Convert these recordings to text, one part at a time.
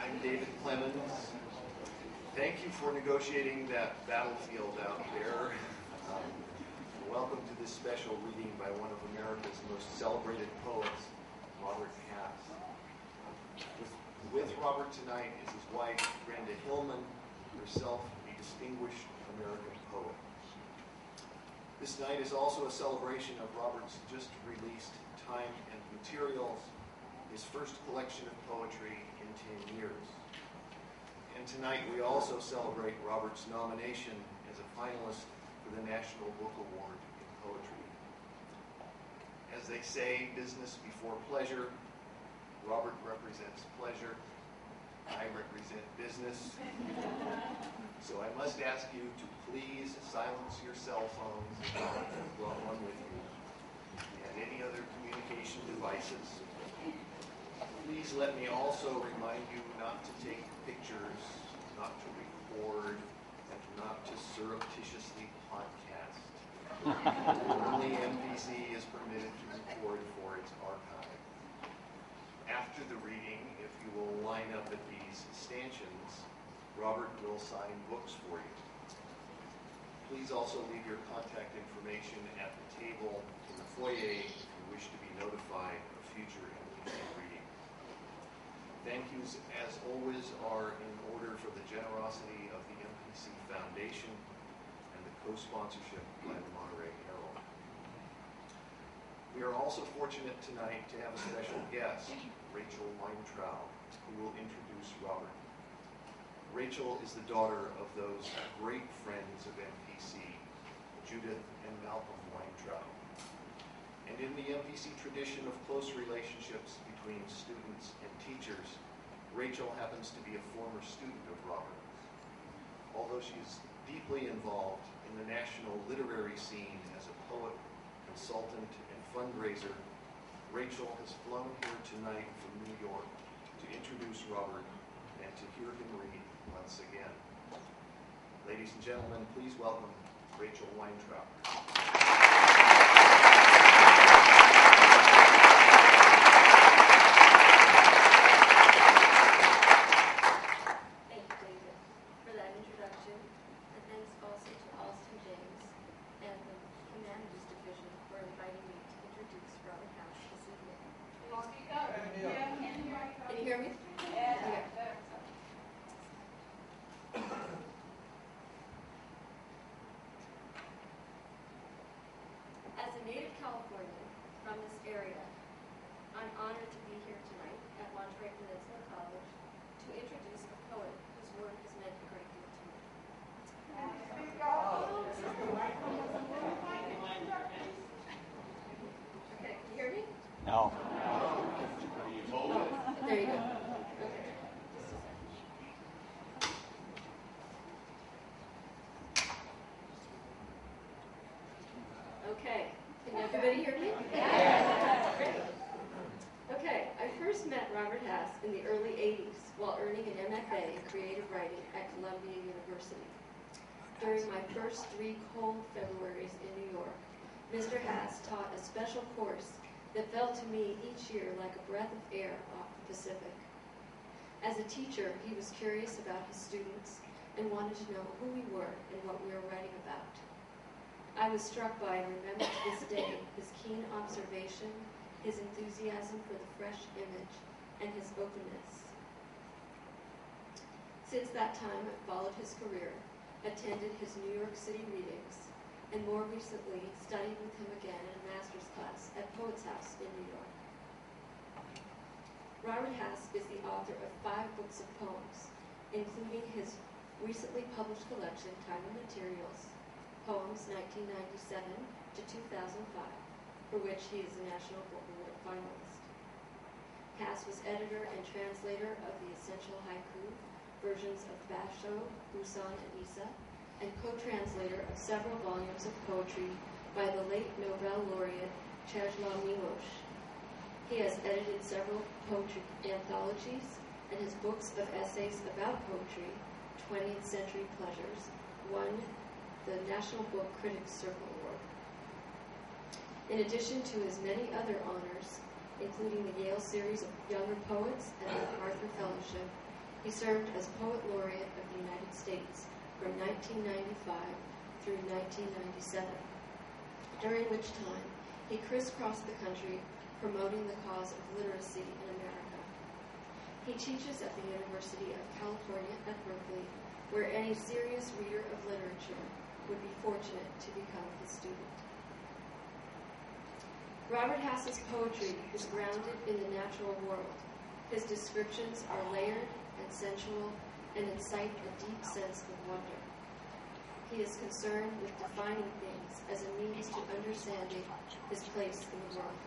I'm David Clemens. Thank you for negotiating that battlefield out there. Welcome to this special reading by one of America's most celebrated poets, Robert Haas. With Robert tonight is his wife, Brenda Hillman, herself a distinguished American poet. This night is also a celebration of Robert's just released Time and Materials, his first collection of poetry in 10 years. And tonight we also celebrate Robert's nomination as a finalist for the National Book Award in Poetry. As they say, business before pleasure. Robert represents pleasure. I represent business. So I must ask you to please silence your cell phones if you've brought one with you, and any other communication devices. Please let me also remind you not to take pictures, not to record, and not to surreptitiously podcast. Only MPC is permitted to record for its archive. After the reading, if you will line up at these stanchions, Robert will sign books for you. Please also leave your contact information at the table in the foyer if you wish to be notified of future MPC reading. Thank yous, as always, are in order for the generosity of the MPC Foundation and the co-sponsorship by the Monterey Herald. We are also fortunate tonight to have a special guest, Rachel Weintraub, who will introduce Robert. Rachel is the daughter of those great friends of MPC, Judith and Malcolm Weintraub. And in the MPC tradition of close relationships between students and teachers, Rachel happens to be a former student of Robert's. Although she is deeply involved in the national literary scene as a poet, consultant, and fundraiser, Rachel has flown here tonight from New York to introduce Robert and to hear him read once again. Ladies and gentlemen, please welcome Rachel Weintraub. Thank you, David, for that introduction, and thanks also to Alston James and the Humanities Division for inviting me to introduce Robert Haas this evening. Can you hear me? Yeah. Okay. As a native Californian from this area, I'm honored to be here tonight at Monterey Peninsula College to introduce a poet whose work has meant a great deal to me. Okay, can you hear me? No. There you go. Okay. Okay, can everybody hear me? Yeah. Great. Okay, I first met Robert Haas in the early 80s while earning an MFA in creative writing at Columbia University. During my first 3 cold Februaries in New York, Mr. Haas taught a special course that felt to me each year like a breath of air off the Pacific. As a teacher, he was curious about his students and wanted to know who we were and what we were writing about. I was struck by and remember to this day his keen observation, his enthusiasm for the fresh image, and his openness. Since that time, I followed his career, attended his New York City readings, and more recently studied with him again in a master's class at Poet's House in New York. Robert Haas is the author of 5 books of poems, including his recently published collection, Time and Materials, Poems 1997 to 2005, for which he is a National Book Award finalist. Haas was editor and translator of the Essential Haiku, versions of Basho, Busan, and Isa, and co-translator of several volumes of poetry by the late Nobel laureate Czesław Miłosz. He has edited several poetry anthologies, and his books of essays about poetry, 20th Century Pleasures, won the National Book Critics Circle Award. In addition to his many other honors, including the Yale Series of Younger Poets and the MacArthur Fellowship, He served as Poet Laureate of the United States from 1995 through 1997, during which time he crisscrossed the country promoting the cause of literacy in America. He teaches at the University of California at Berkeley, where any serious reader of literature would be fortunate to become his student. Robert Haas's poetry is grounded in the natural world. His descriptions are layered and sensual and incite a deep sense of wonder. He is concerned with defining things as a means to understanding his place in the world.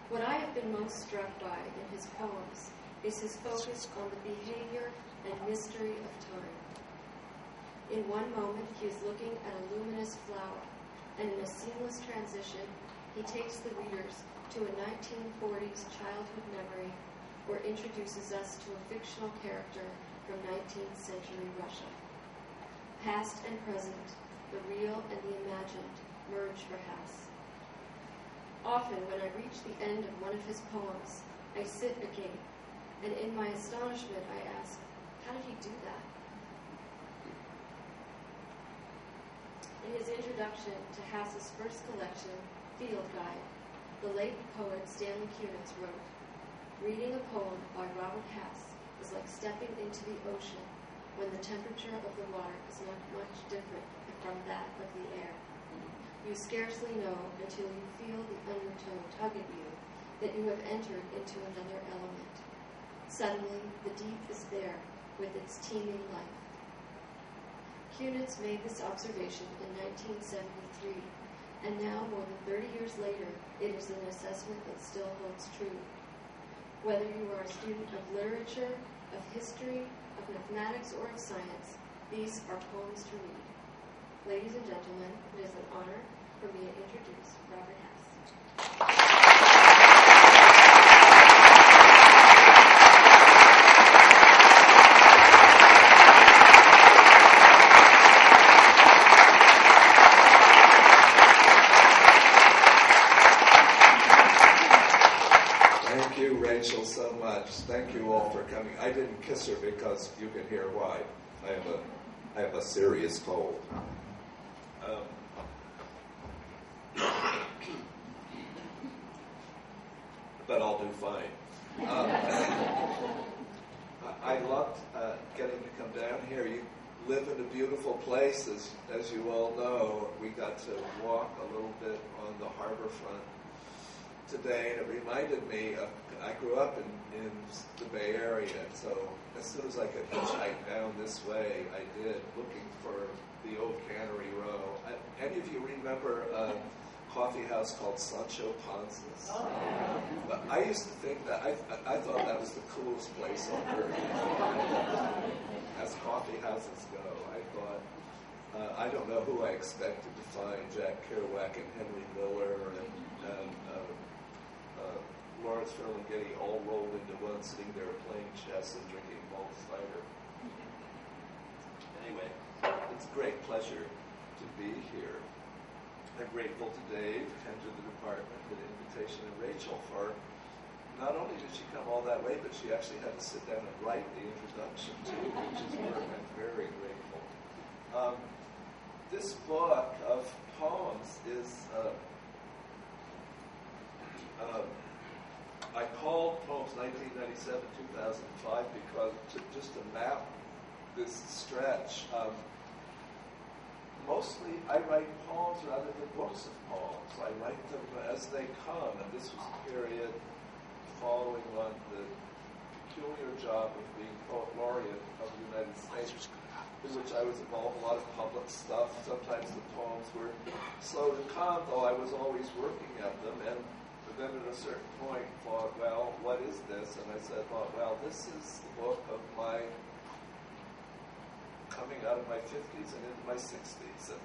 What I have been most struck by in his poems is his focus on the behavior and mystery of time. In one moment, he is looking at a luminous flower, and in a seamless transition, he takes the readers to a 1940s childhood memory or introduces us to a fictional character from 19th century Russia. Past and present, the real and the imagined merge for Haas. Often, when I reach the end of one of his poems, I sit agape, and in my astonishment I ask, how did he do that? In his introduction to Haas's first collection, Field Guide, the late poet Stanley Kunitz wrote, "Reading a poem by Robert Haas is like stepping into the ocean when the temperature of the water is not much different from that of the air. You scarcely know until you feel the undertow tug at you that you have entered into another element. Suddenly, the deep is there with its teeming life." Kunitz made this observation in 1973, and now, more than 30 years later, it is an assessment that still holds true. Whether you are a student of literature, of history, of mathematics, or of science, these are poems to read. Ladies and gentlemen, it is an honor for me to introduce Robert Haas. Rachel, so much. Thank you all for coming. I didn't kiss her because you can hear why. I have a serious cold. But I'll do fine. I loved getting to come down here. You live in a beautiful place, as you all know. We got to walk a little bit on the harbor front today, and it reminded me of, I grew up in the Bay Area, so as soon as I could hitchhike down this way, I did, looking for the old Cannery Row. Any of you remember a coffee house called Sancho Panza's? Oh, yeah. I used to think that, I thought that was the coolest place on earth. As coffee houses go, I thought, I don't know who I expected to find, Jack Kerouac and Henry Miller and Lawrence Ferlinghetti all rolled into one, sitting there playing chess and drinking malt cider. Anyway, it's a great pleasure to be here. I'm grateful to Dave and to the department for the invitation, and Rachel for, not only did she come all that way, but she actually had to sit down and write the introduction too, which is where I'm very grateful. This book of poems is I called Poems 1997-2005 because just to map this stretch. Mostly I write poems rather than books of poems. I write them as they come, and this was a period following on the peculiar job of being Poet Laureate of the United States, in which I was involved in a lot of public stuff. Sometimes the poems were slow to come, though I was always working at them, and then at a certain point thought, well, what is this? And I said, well, this is the book of my coming out of my 50s and into my 60s. And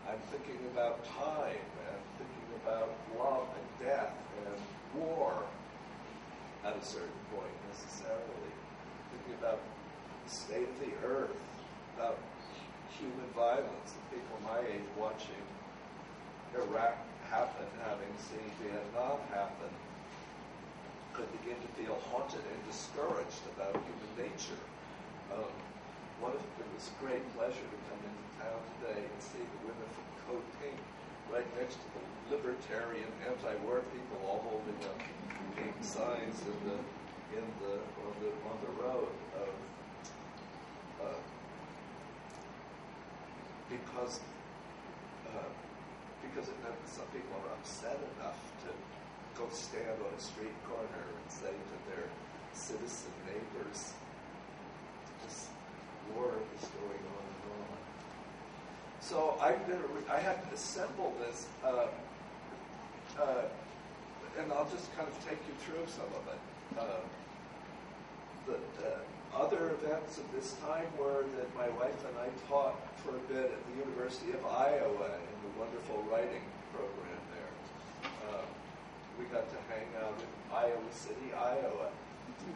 I'm thinking about time, and thinking about love and death and war at a certain point necessarily. Thinking about the state of the earth, about human violence, and people my age watching Iraq happen, having seen Vietnam happen. begin to feel haunted and discouraged about human nature. It was a great pleasure to come into town today and see the women from Code Pink right next to the libertarian anti-war people all holding up pink signs on the road. Because it meant that some people are upset enough to go stand on a street corner and say to their citizen neighbors, this war is going on and on. So I had to assemble this, and I'll just kind of take you through some of it. The other events of this time were that my wife and I taught for a bit at the University of Iowa in the wonderful writing program there. We got to hang out in Iowa City, Iowa,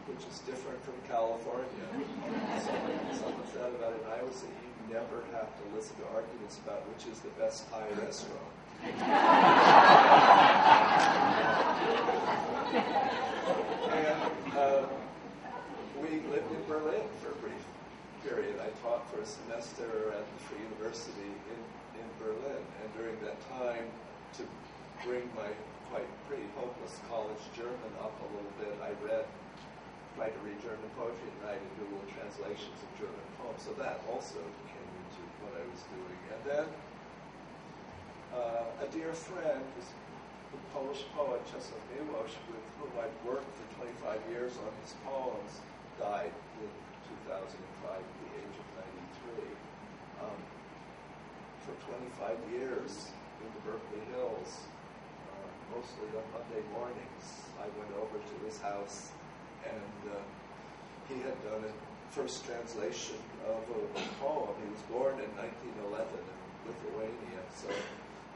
which is different from California. Someone said about it in Iowa City, you never have to listen to arguments about which is the best Thai restaurant. And we lived in Berlin for a brief period. I taught for a semester at the Free University in Berlin, and during that time, to bring my pretty hopeless college German up a little bit, I tried to read German poetry at night and do little translations of German poems. So that also came into what I was doing. And then a dear friend, the Polish poet Czesław Miłosz, with whom I'd worked for 25 years on his poems, died in 2005 at the age of 93. For 25 years in the Berkeley Hills, mostly on Monday mornings, I went over to his house, and he had done a first translation of a poem. He was born in 1911 in Lithuania, so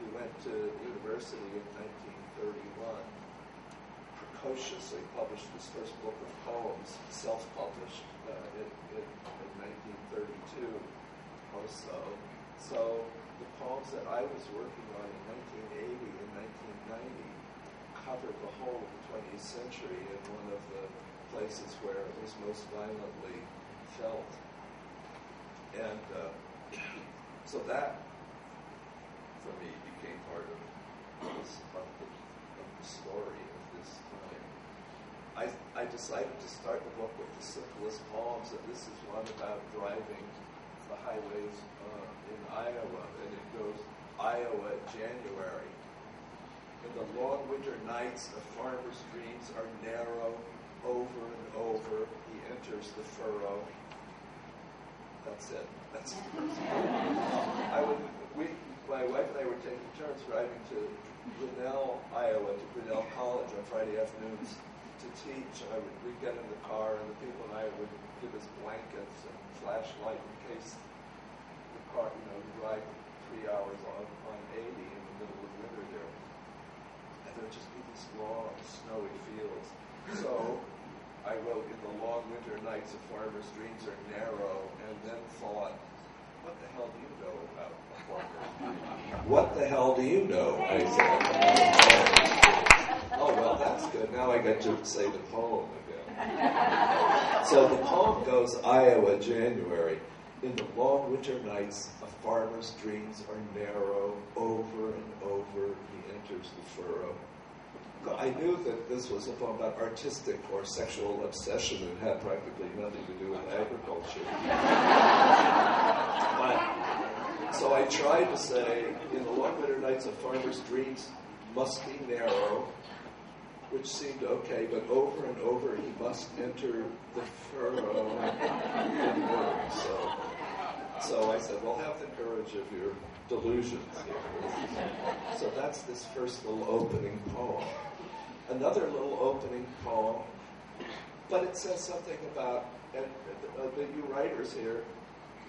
he went to university in 1931. Precociously published his first book of poems, self-published in 1932 or so. So the poems that I was working on in 1980 and 1990 covered the whole of the 20th century in one of the places where it was most violently felt. And so that, for me, became part of the story of this time. I decided to start the book with the simplest poems, and this is one about driving the highways in Iowa, and it goes, Iowa, January. In the long winter nights, a farmer's dreams are narrow. Over and over, he enters the furrow. That's it. That's it. My wife and I were taking turns driving to Grinnell, Iowa, to Grinnell College on Friday afternoons to teach. We'd get in the car, and the people and I would give us blankets and flashlight in case the car, we drive 3 hours on 80 in the middle of winter there. And there would just be these long, snowy fields. So I wrote, in the long winter nights, a farmer's dreams are narrow, and then thought, what the hell do you know about a farmer's dream? What the hell do you know? I said. Oh, well, that's good. Now I get to say the poem again. So the poem goes, Iowa, January. In the long winter nights, a farmer's dreams are narrow. Over and over, he enters the furrow. I knew that this was a poem about artistic or sexual obsession and had practically nothing to do with agriculture. So I tried to say, in the long winter nights, a farmer's dreams must be narrow, which seemed okay, but over and over he must enter the furrow. So I said, well, have the courage of your delusions here. So that's this first little opening poem. Another little opening poem, but it says something about, and you writers here,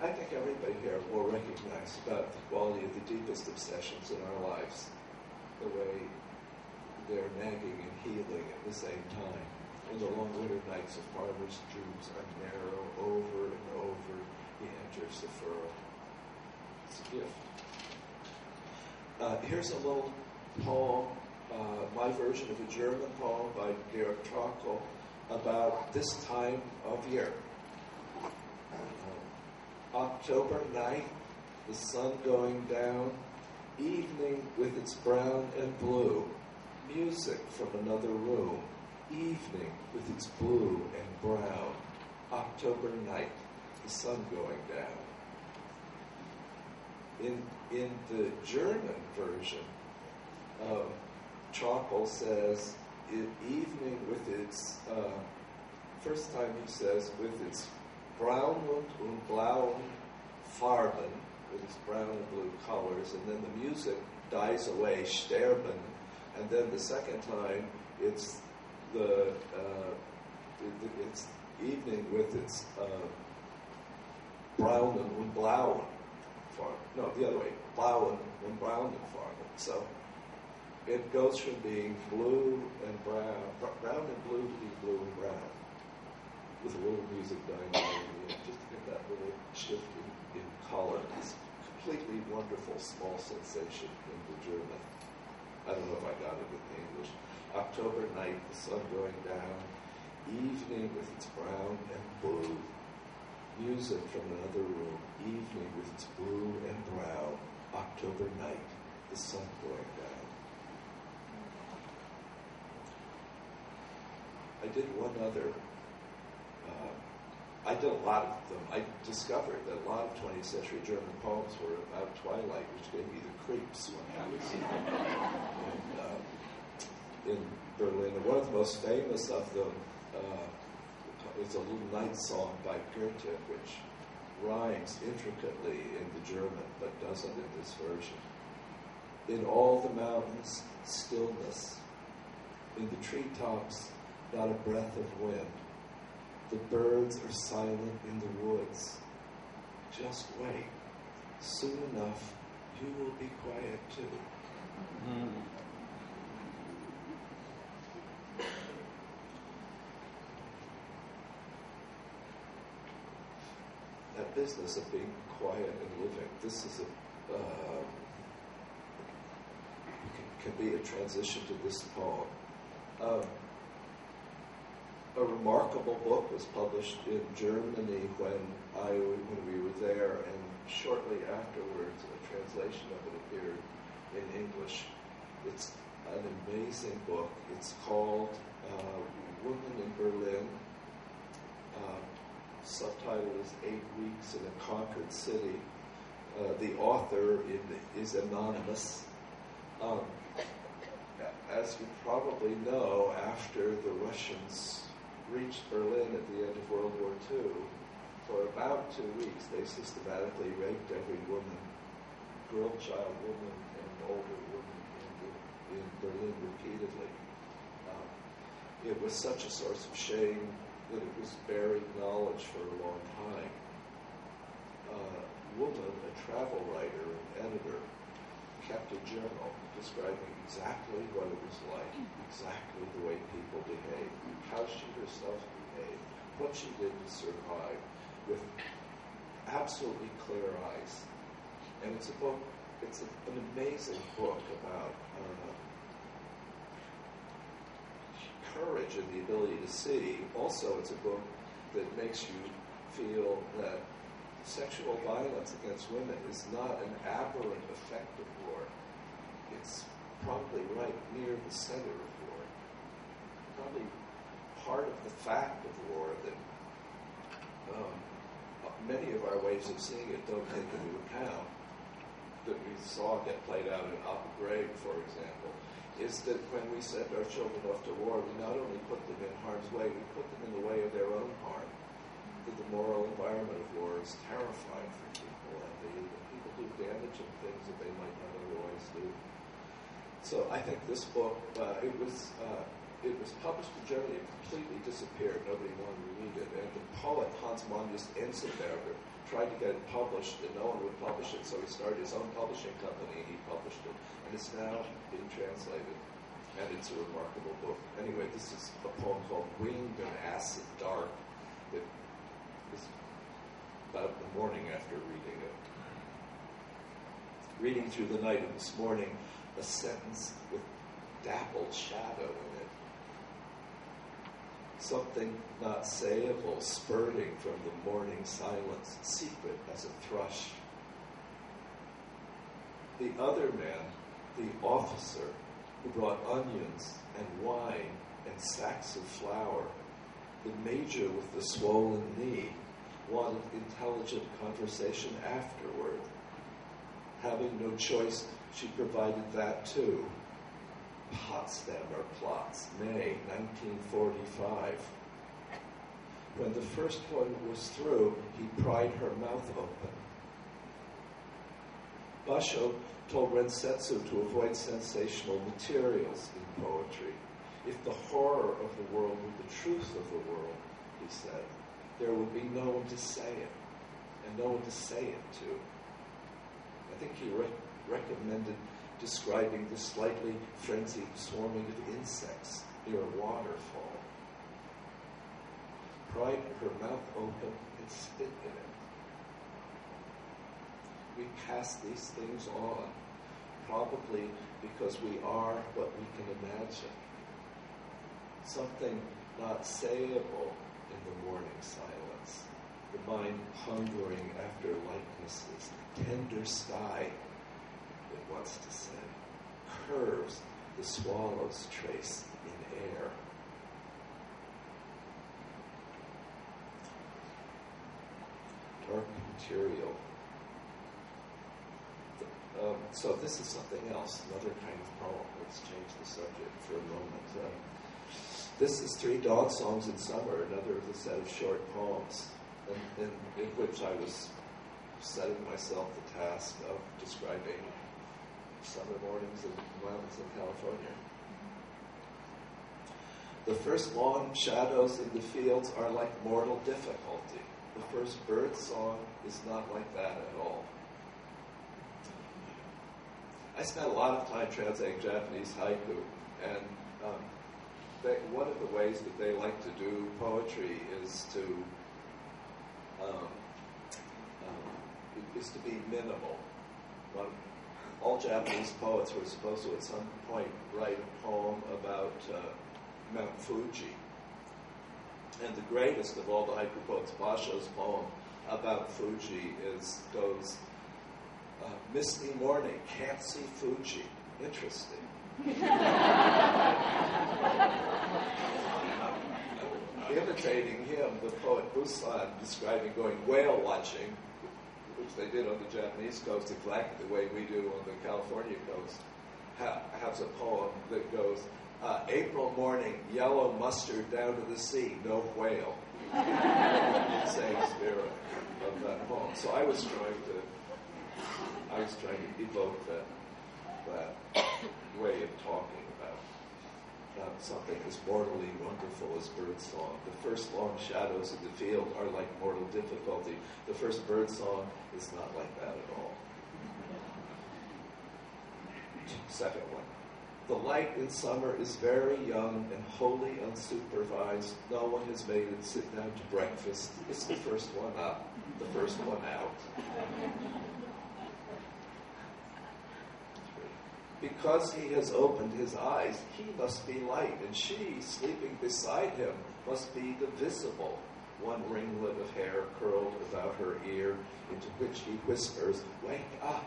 I think everybody here will recognize about the quality of the deepest obsessions in our lives, the way they're nagging and healing at the same time. In the long winter nights, a farmer's dreams are narrow. Over and over, he enters the furrow. It's a gift. Here's a little poem my version of a German poem by Georg Trakl about this time of year. October night, the sun going down, evening with its brown and blue, music from another room, evening with its blue and brown, October night, the sun going down. In the German version, Trakl says, evening with its, first time he says, with its braun und blauen Farben, with its brown and blue colors, and then the music dies away, sterben, and then the second time it's it's evening with its braunen und blauen Farben. No, the other way, blauen und braunen Farben. So it goes from being blue and brown and blue to being blue and brown, with a little music dying away, just to get that little shift in color. It's completely wonderful, small sensation in the German. I don't know if I got it in the English. October night, the sun going down, evening with its brown and blue, music from another room, evening with its blue and brown, October night, the sun going down. I did one other. I did a lot of them. I discovered that a lot of 20th century German poems were about twilight, which gave me the creeps when I was in Berlin. And one of the most famous of them is a little night song by Goethe, which rhymes intricately in the German, but doesn't in this version. In all the mountains, stillness. In the treetops, not a breath of wind. The birds are silent in the woods. Just wait. Soon enough, you will be quiet too. That business of being quiet and living, this is can be a transition to this poem. A remarkable book was published in Germany when we were there, and shortly afterwards a translation of it appeared in English. It's an amazing book. It's called Women in Berlin. Subtitle is 8 Weeks in a Conquered City. The author is anonymous. As you probably know, after the Russians reached Berlin at the end of World War II, for about 2 weeks they systematically raped every woman, girl, child, woman, and older woman in Berlin repeatedly. It was such a source of shame that it was buried knowledge for a long time. Woman, a travel writer and editor, kept a journal describing exactly what it was like, exactly the way people behaved, how she herself behaved, what she did to survive, with absolutely clear eyes. And it's a book, it's an amazing book about courage and the ability to see. Also, it's a book that makes you feel that sexual violence against women is not an aberrant effect of war. It's probably right near the center of war. Probably part of the fact of war that many of our ways of seeing it don't take into account, that we saw get played out in Abu Ghraib, for example, is that when we send our children off to war, we not only put them in harm's way, we put them in the way of their own harm. That the moral environment of war is terrifying for people, and people do damage and things that they might not otherwise do. So I think this book, it was published in Germany, it completely disappeared, nobody wanted to read it, and the poet Hans Magnus Enzensberger tried to get it published, and no one would publish it, so he started his own publishing company, and he published it, and it's now being translated, and it's a remarkable book. Anyway, this is a poem called Winged and Acid Dark, that is about the morning after reading it. Reading through the night of this morning, a sentence with dappled shadow in it. Something not sayable spurting from the morning silence, secret as a thrush. The other man, the officer, who brought onions and wine and sacks of flour, the major with the swollen knee, wanted intelligent conversation afterward. Having no choice, she provided that too. Potsdamer Platz, May 1945. When the first one was through, he pried her mouth open. Basho told Rensetsu to avoid sensational materials in poetry. If the horror of the world were the truth of the world, he said, there would be no one to say it, and no one to say it to. I think he recommended describing the slightly frenzied swarming of insects near a waterfall. Pried her mouth open and spit in it. We pass these things on, probably because we are what we can imagine. Something not sayable in the morning silence, the mind hungering after likenesses, tender sky, it wants to say, curves the swallow's trace in air. Dark material. So this is something else, another kind of poem. Let's change the subject for a moment. This is 3 dog songs in summer, another of a set of short poems, in which I was setting myself the task of describing summer mornings in mountains in California. The first long shadows in the fields are like mortal difficulty. The first bird song is not like that at all. I spent a lot of time translating Japanese haiku, and one of the ways that they like to do poetry is to be minimal. All Japanese poets were supposed to, at some point, write a poem about Mount Fuji. And the greatest of all the haiku poets, Basho's poem about Fuji goes, misty morning, can't see Fuji. Interesting. Imitating him, the poet Busan, describing going whale watching, which they did on the Japanese coast exactly the way we do on the California coast, has a poem that goes, April morning, yellow mustard down to the sea, no whale. Same spirit of that poem. So I was trying to evoke that way of talking about something as mortally wonderful as birdsong. The first long shadows in the field are like mortal difficulty. The first birdsong is not like that at all. Second one. The light in summer is very young and wholly unsupervised. No one has made it sit down to breakfast. It's the first one up, the first one out. Because he has opened his eyes, he must be light, and she, sleeping beside him, must be the visible. One ringlet of hair curled about her ear, into which he whispers, wake up,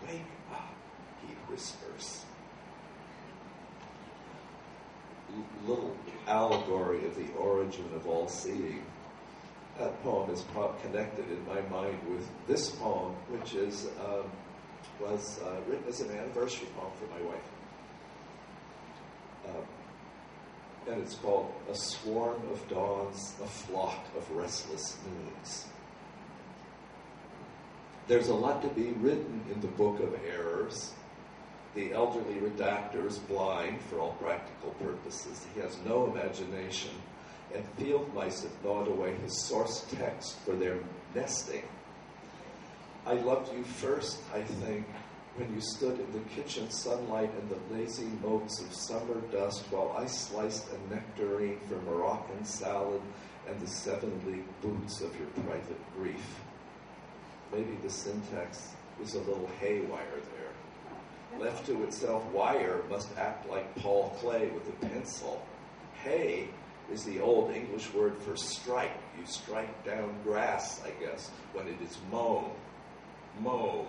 he whispers. Little allegory of the origin of all seeing. That poem is connected in my mind with this poem, which was written as an anniversary poem for my wife. And it's called A Swarm of Dawns, a Flock of Restless Moons. There's a lot to be written in the Book of Errors. The elderly redactor is blind for all practical purposes. He has no imagination, and field mice have gnawed away his source text for their nesting. I loved you first, I think, when you stood in the kitchen sunlight and the lazy motes of summer dust while I sliced a nectarine for Moroccan salad and the 7-league boots of your private grief. Maybe the syntax was a little haywire there. Left to itself, wire must act like Paul Klee with a pencil. Hay is the old English word for strike. You strike down grass, I guess, when it is mown. Mown.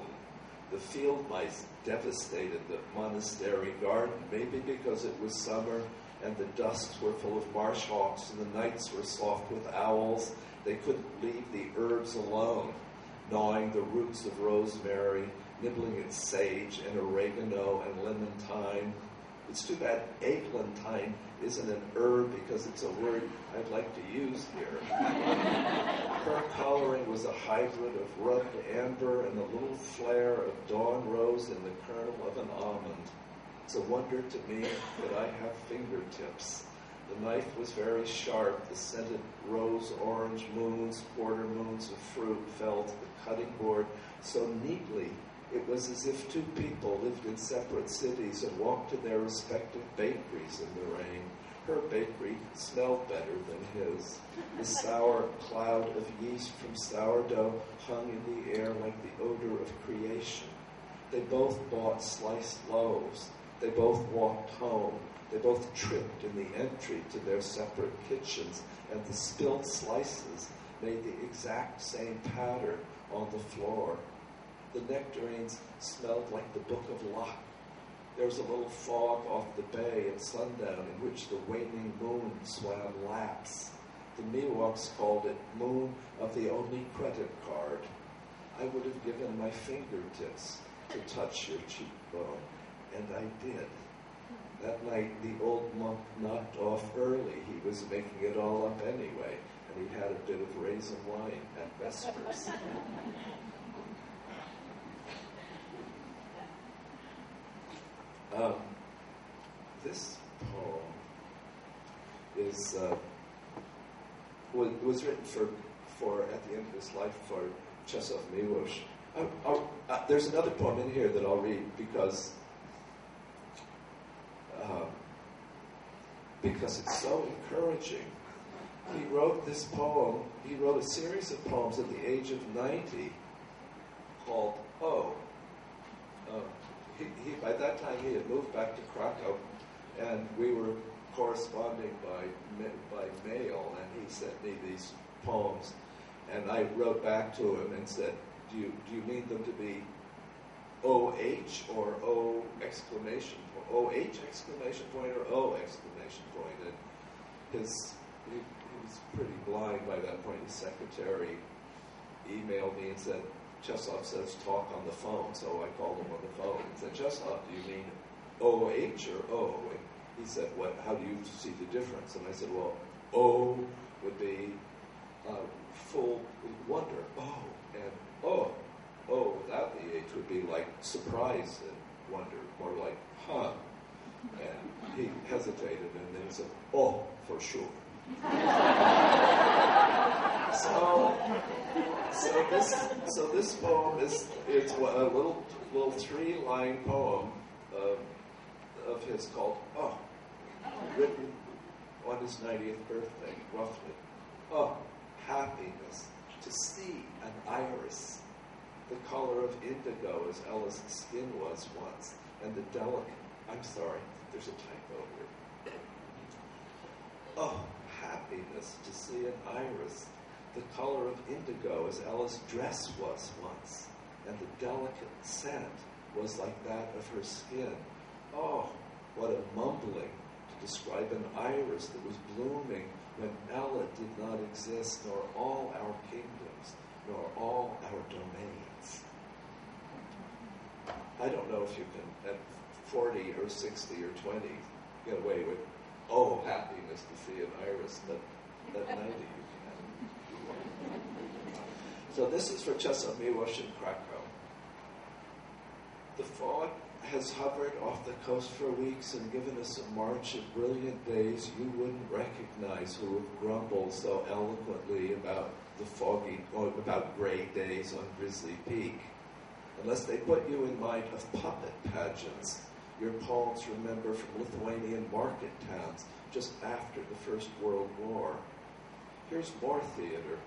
The field mice devastated the monastery garden, maybe because it was summer and the dusks were full of marsh hawks and the nights were soft with owls. They couldn't leave the herbs alone, gnawing the roots of rosemary, nibbling at sage and oregano and lemon thyme. It's too bad eglantine isn't an herb because it's a word I'd like to use here. Her coloring was a hybrid of rubbed amber and a little flare of dawn rose in the kernel of an almond. It's a wonder to me that I have fingertips. The knife was very sharp. The scented rose orange moons, quarter moons of fruit fell to the cutting board so neatly. It was as if two people lived in separate cities and walked to their respective bakeries in the rain. Her bakery smelled better than his. The sour cloud of yeast from sourdough hung in the air like the odor of creation. They both bought sliced loaves. They both walked home. They both tripped in the entry to their separate kitchens, and the spilled slices made the exact same pattern on the floor. The nectarines smelled like the Book of Luck. There was a little fog off the bay at sundown in which the waning moon swam laps. The Miwoks called it Moon of the Only Credit Card. I would have given my fingertips to touch your cheekbone, and I did. That night, the old monk knocked off early. He was making it all up anyway, and he had a bit of raisin wine at vespers. This poem is was written for at the end of his life for Czesław Miłosz. There's another poem in here that I'll read because it's so encouraging. He wrote this poem. He wrote a series of poems at the age of 90 called Oh. He by that time he had moved back to Krakow, and we were corresponding by mail, and he sent me these poems, and I wrote back to him and said, do you mean them to be O-H or O exclamation point, O-H exclamation point or O exclamation point? And he was pretty blind by that point. His secretary emailed me and said, Czesław says talk on the phone, so I called him on the phone and said, Czesław, do you mean O-H or O? And he said, how do you see the difference? And I said, well, O would be full wonder, oh, and O without the H would be like surprise and wonder, more like, huh. And he hesitated and then he said, oh, for sure. So this poem is a little 3-line poem of his called Oh, written on his 90th birthday, roughly. Oh, happiness to see an iris, the color of indigo as Ella's skin was once, and the delicate. I'm sorry, there's a typo here. Oh, happiness to see an iris, the color of indigo as Ella's dress was once, and the delicate scent was like that of her skin. Oh, what a mumbling to describe an iris that was blooming when Ella did not exist, nor all our kingdoms, nor all our domains. I don't know if you can, at 40 or 60 or 20, get away with, oh, happiness to see an iris, but at 90 you can. So this is for Czesław Miłosz in Krakow. The fog has hovered off the coast for weeks and given us a march of brilliant days you wouldn't recognize who have grumbled so eloquently about about gray days on Grizzly Peak. Unless they put you in mind of puppet pageants your poems remember from Lithuanian market towns just after the First World War. Here's more theater.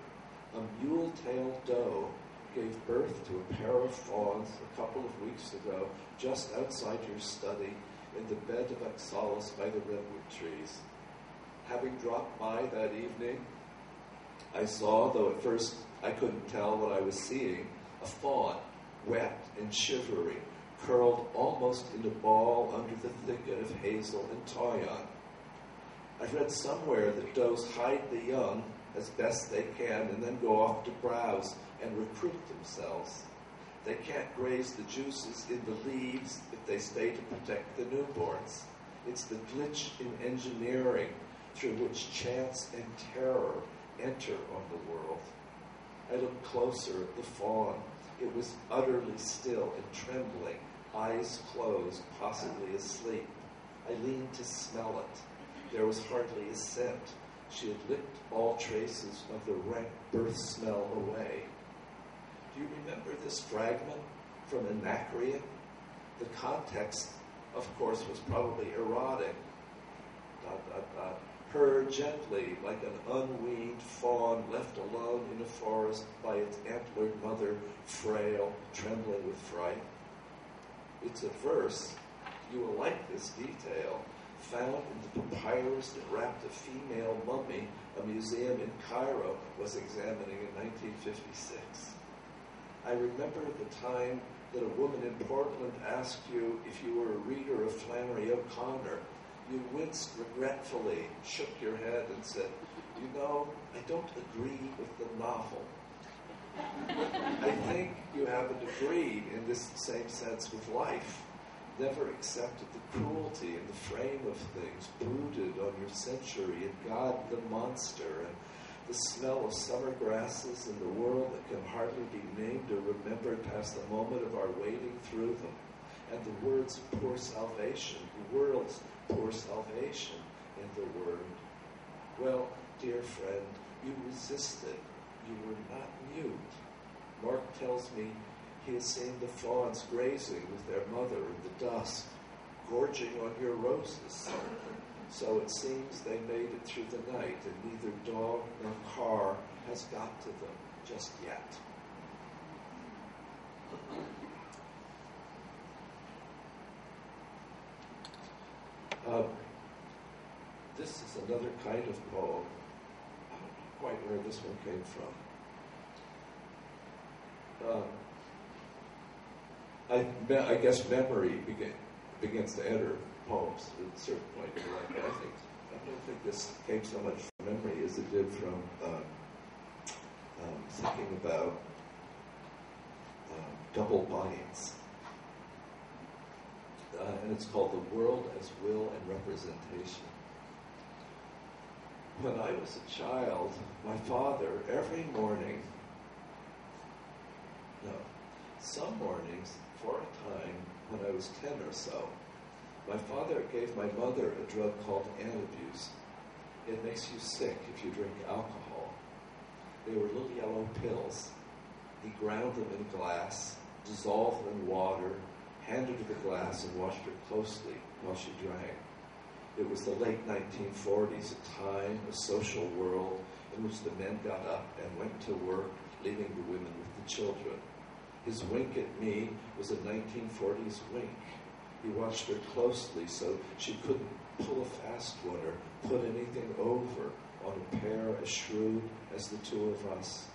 A mule-tailed doe gave birth to a pair of fawns a couple of weeks ago, just outside your study, in the bed of oxalis by the redwood trees. Having dropped by that evening, I saw, though at first I couldn't tell what I was seeing, a fawn, wet and shivery, curled almost in a ball under the thicket of hazel and toyon. I've read somewhere that does hide the young as best they can and then go off to browse and recruit themselves. They can't graze the juices in the leaves if they stay to protect the newborns. It's the glitch in engineering through which chance and terror enter on the world. I looked closer at the fawn. It was utterly still and trembling, eyes closed, possibly asleep. I leaned to smell it. There was hardly a scent. She had licked all traces of the rank birth smell away. Do you remember this fragment from Anacreon? The context, of course, was probably erotic. ... Her gently, like an unweaned fawn left alone in a forest by its antlered mother, frail, trembling with fright. It's a verse, you will like this detail, found in the papyrus that wrapped a female mummy a museum in Cairo was examining in 1956. I remember the time that a woman in Portland asked you if you were a reader of Flannery O'Connor. You winced regretfully, shook your head, and said, "You know, I don't agree with the novel." I think you haven't agreed in this same sense with life. Never accepted the cruelty and the frame of things brooded on your century and God the monster and the smell of summer grasses in the world that can hardly be named or remembered past the moment of our wading through them, and the words poor salvation, the world's poor salvation in the word. Well, dear friend, you resisted. You were not mute. Mark tells me he has seen the fawns grazing with their mother in the dusk, gorging on your roses. So it seems they made it through the night, and neither dog nor car has got to them just yet. This is another kind of poem. I don't know quite where this one came from. I guess memory begins to enter poems at a certain point in life. But I don't think this came so much from memory as it did from thinking about double bindings. And it's called The World as Will and Representation. When I was a child, my father, some mornings, for a time, when I was 10 or so, my father gave my mother a drug called Antabuse. It makes you sick if you drink alcohol. They were little yellow pills. He ground them in glass, dissolved them in water, handed her the glass and watched her closely while she drank. It was the late 1940s, a time, a social world in which the men got up and went to work, leaving the women with the children. His wink at me was a 1940s wink. He watched her closely so she couldn't pull a fast one or put anything over on a pair as shrewd as the two of us.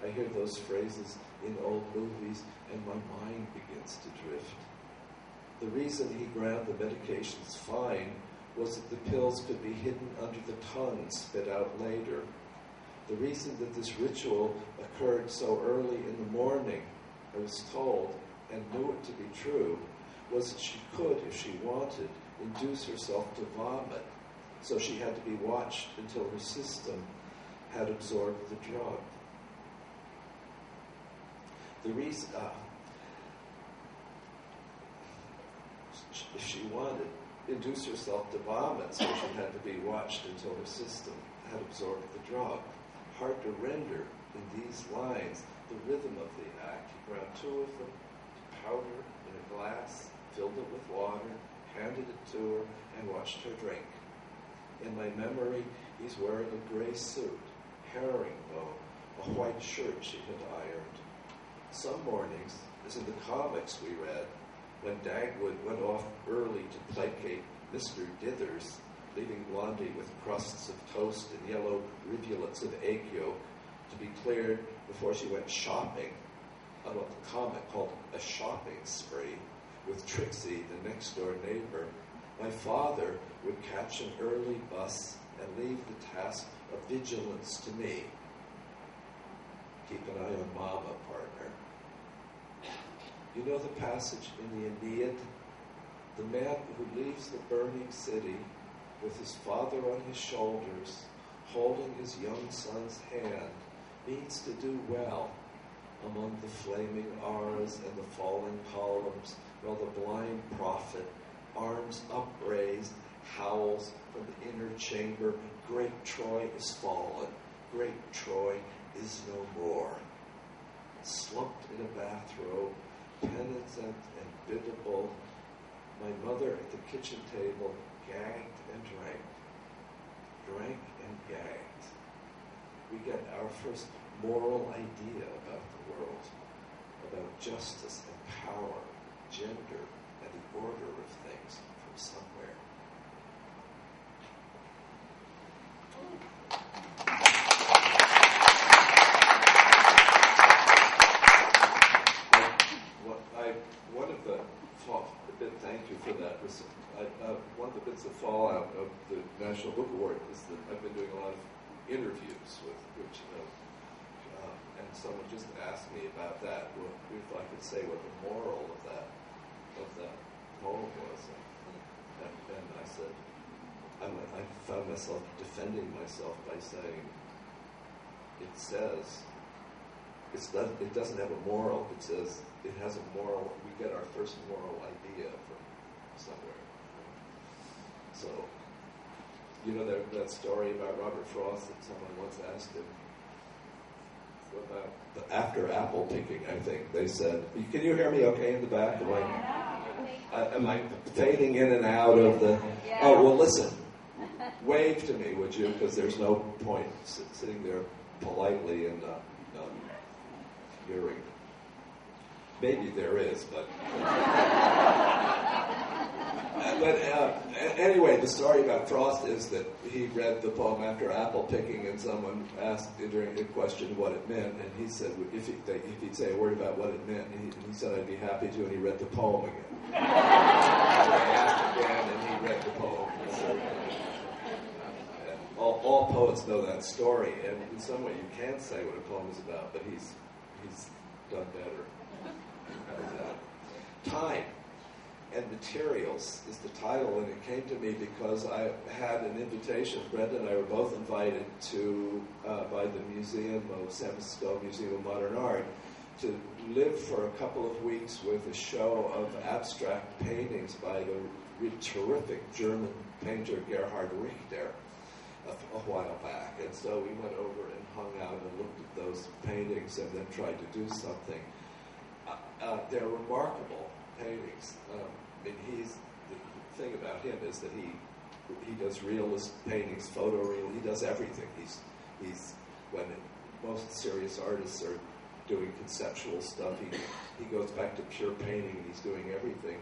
I hear those phrases in old movies and my mind begins to drift. The reason he ground the medications fine was that the pills could be hidden under the tongue and spit out later. The reason that this ritual occurred so early in the morning, I was told, and knew it to be true, was that she could, if she wanted, induce herself to vomit. So she had to be watched until her system had absorbed the drug. The reason, if she wanted, induce herself to vomit, so she had to be watched until her system had absorbed the drug. Hard to render in these lines the rhythm of the act. He ground two of them to powder in a glass, filled it with water, handed it to her, and watched her drink. In my memory, he's wearing a gray suit, herringbone, a white shirt she had ironed. Some mornings, as in the comics we read, when Dagwood went off early to placate Mr. Dithers, leaving Blondie with crusts of toast and yellow rivulets of egg yolk to be cleared before she went shopping on what the comic called a shopping spree with Trixie, the next-door neighbor, my father would catch an early bus and leave the task of vigilance to me. Keep an eye on Mama, partner. You know the passage in the Aeneid? The man who leaves the burning city with his father on his shoulders, holding his young son's hand, means to do well among the flaming R's and the falling columns, while the blind prophet, arms upraised, howls from the inner chamber, great Troy is fallen, great Troy is no more. Slumped in a bathrobe, penitent and biddable, my mother at the kitchen table gagged and drank and gagged. We get our first moral idea about the world, about justice and power, gender, and the order of things from somewhere. Thank you for that. One of the bits of fallout of the National Book Award is that I've been doing a lot of interviews with which, and someone just asked me about that. Well, if I could say what the moral of that poem was, and I said, I found myself defending myself by saying, it says. It doesn't have a moral. It says it has a moral. We get our first moral idea from somewhere. So, you know that story about Robert Frost that someone once asked him about the after apple picking. I think they said, "Can you hear me? Okay in the back? Am I fading in and out of the?" Yeah. Oh well, listen. Wave to me, would you? Because there's no point sitting there politely and. Hearing. Maybe there is, but anyway, the story about Frost is that he read the poem after apple picking, and someone asked during the question what it meant, and he said if he'd say a word about what it meant, and he said I'd be happy to, and he read the poem again. And I asked again, and he read the poem. All poets know that story, and in some way you can say what a poem is about, but he's done better. Time and Materials is the title, and it came to me because I had an invitation. Brenda and I were both invited to by the Museum of San Francisco Museum of Modern Art to live for a couple of weeks with a show of abstract paintings by the terrific German painter Gerhard Richter a while back. And so we went over and hung out and looked at those paintings and then tried to do something. They're remarkable paintings. The thing about him is that he does realist paintings, photoreal. He does everything. He's when most serious artists are doing conceptual stuff, he goes back to pure painting, and he's doing everything.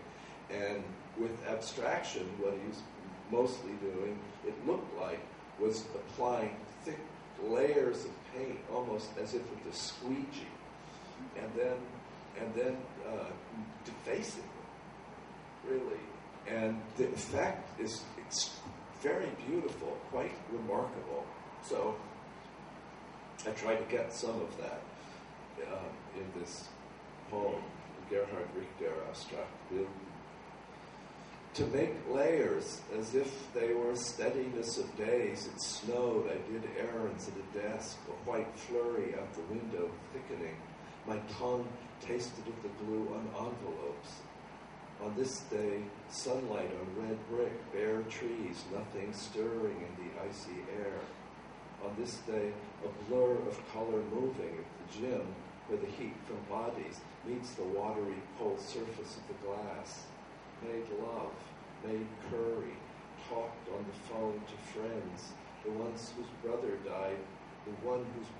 And with abstraction, what he's mostly doing, it looked like, was applying thick layers of paint, almost as if with a squeegee, and then defacing them, really. And the effect is very beautiful, quite remarkable. So I tried to get some of that in this poem, Gerhard Richter, Abstract Bild. To make layers as if they were steadiness of days. It snowed, I did errands at a desk, a white flurry out the window thickening. My tongue tasted of the glue on envelopes. On this day, sunlight on red brick, bare trees, nothing stirring in the icy air. On this day, a blur of color moving at the gym where the heat from bodies meets the watery cold surface of the glass. Made love, made curry, talked on the phone to friends. The one whose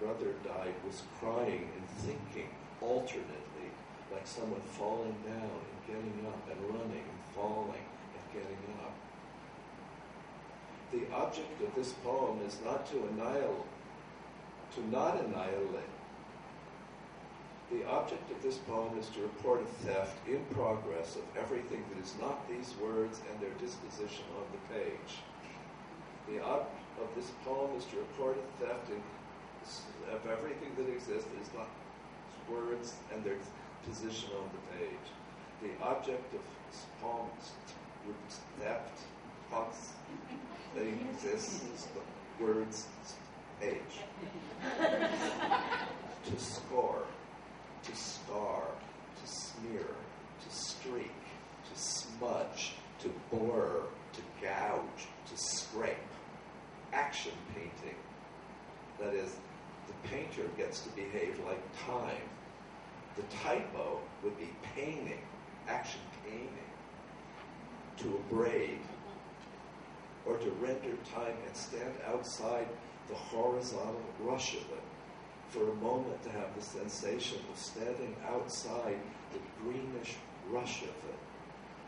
brother died was crying and thinking alternately, like someone falling down and getting up and running and falling and getting up. The object of this poem is not to not annihilate. The object of this poem is to report a theft in progress of everything that is not these words and their disposition on the page. The object of this poem is to report a theft of everything that exists that is not words and their position on the page. The object of this poem is theft, thoughts, they exist, the words, page. To score, to scar, to smear, to streak, to smudge, to blur, to gouge, to scrape. Action painting. That is, the painter gets to behave like time. The typo would be painting, action painting. To abrade, or to render time and stand outside the horizontal rush of it. For a moment to have the sensation of standing outside the greenish rush of it.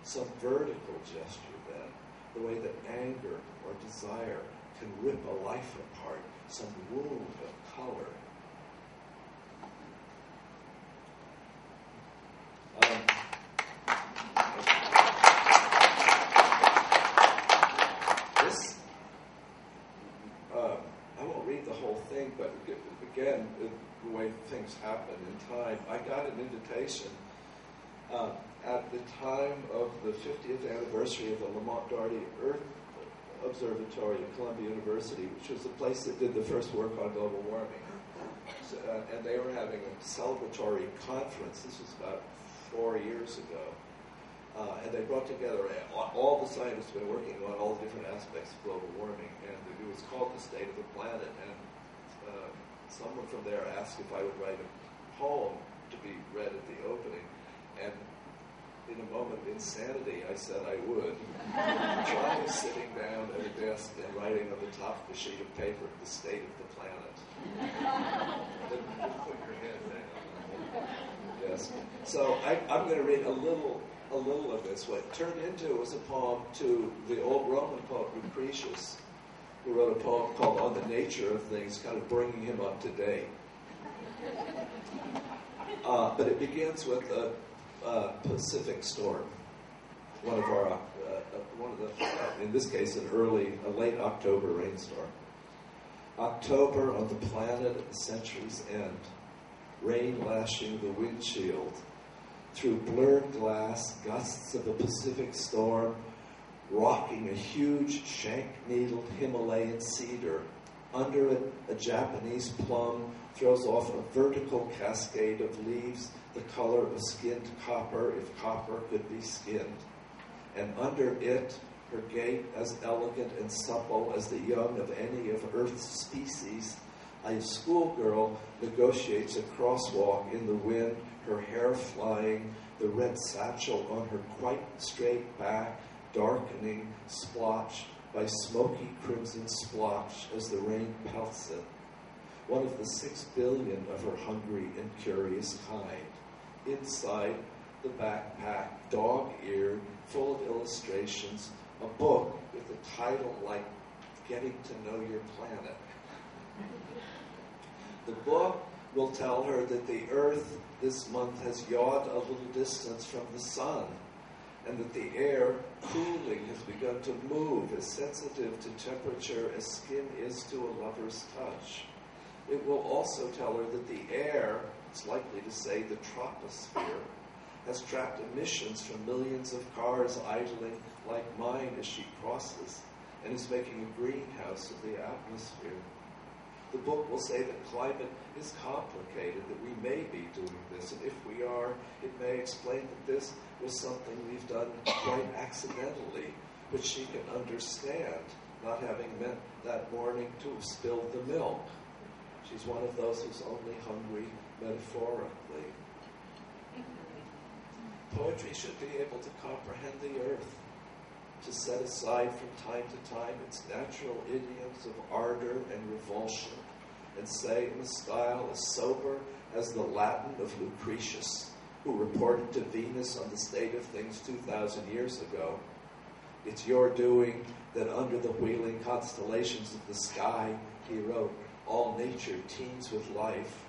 Some vertical gesture then, the way that anger or desire can rip a life apart, some wound of color. I won't read the whole thing, but again, the way things happen in time, I got an invitation at the time of the 50th anniversary of the Lamont Doherty Earth Observatory at Columbia University, which was the place that did the first work on global warming. So, and they were having a celebratory conference. This was about 4 years ago. And they brought together all the scientists who have been working on all the different aspects of global warming. And it was called The State of the Planet. And someone from there asked if I would write a poem to be read at the opening. And in a moment of insanity, I said I would. Trying sitting down at a desk and writing on the top of a sheet of paper, The State of the Planet. Then put your head down. Yes. So I'm going to read a little of this. What it turned into was a poem to the old Roman poet Lucretius, who wrote a poem called On the Nature of Things, kind of bringing him up to date. But it begins with a Pacific storm. One of the, in this case, a late October rainstorm. October on the planet at the century's end. Rain lashing the windshield. Through blurred glass, gusts of a Pacific storm, rocking a huge shank-needled Himalayan cedar. Under it, a Japanese plum throws off a vertical cascade of leaves the color of skinned copper, if copper could be skinned. And under it, her gait as elegant and supple as the young of any of Earth's species, a schoolgirl negotiates a crosswalk in the wind, her hair flying, the red satchel on her quite straight back, darkening, splotched by smoky crimson splotch as the rain pelts it. One of the 6 billion of her hungry and curious kind. Inside the backpack, dog-eared, full of illustrations, a book with a title like Getting to Know Your Planet. The book will tell her that the Earth this month has yawed a little distance from the sun, and that the air, cooling, has begun to move as sensitive to temperature as skin is to a lover's touch. It will also tell her that the air, it's likely to say the troposphere, has trapped emissions from millions of cars idling like mine as she crosses, and is making a greenhouse of the atmosphere. The book will say that climate is complicated, that we may be doing this, and if we are, it may explain that this was something we've done quite accidentally, which she can understand, not having meant that morning to have spilled the milk. She's one of those who's only hungry metaphorically. Poetry should be able to comprehend the earth, to set aside from time to time its natural idioms of ardor and revulsion, and say in a style as sober as the Latin of Lucretius, who reported to Venus on the state of things 2,000 years ago, "It's your doing that under the wheeling constellations of the sky," he wrote, "all nature teems with life,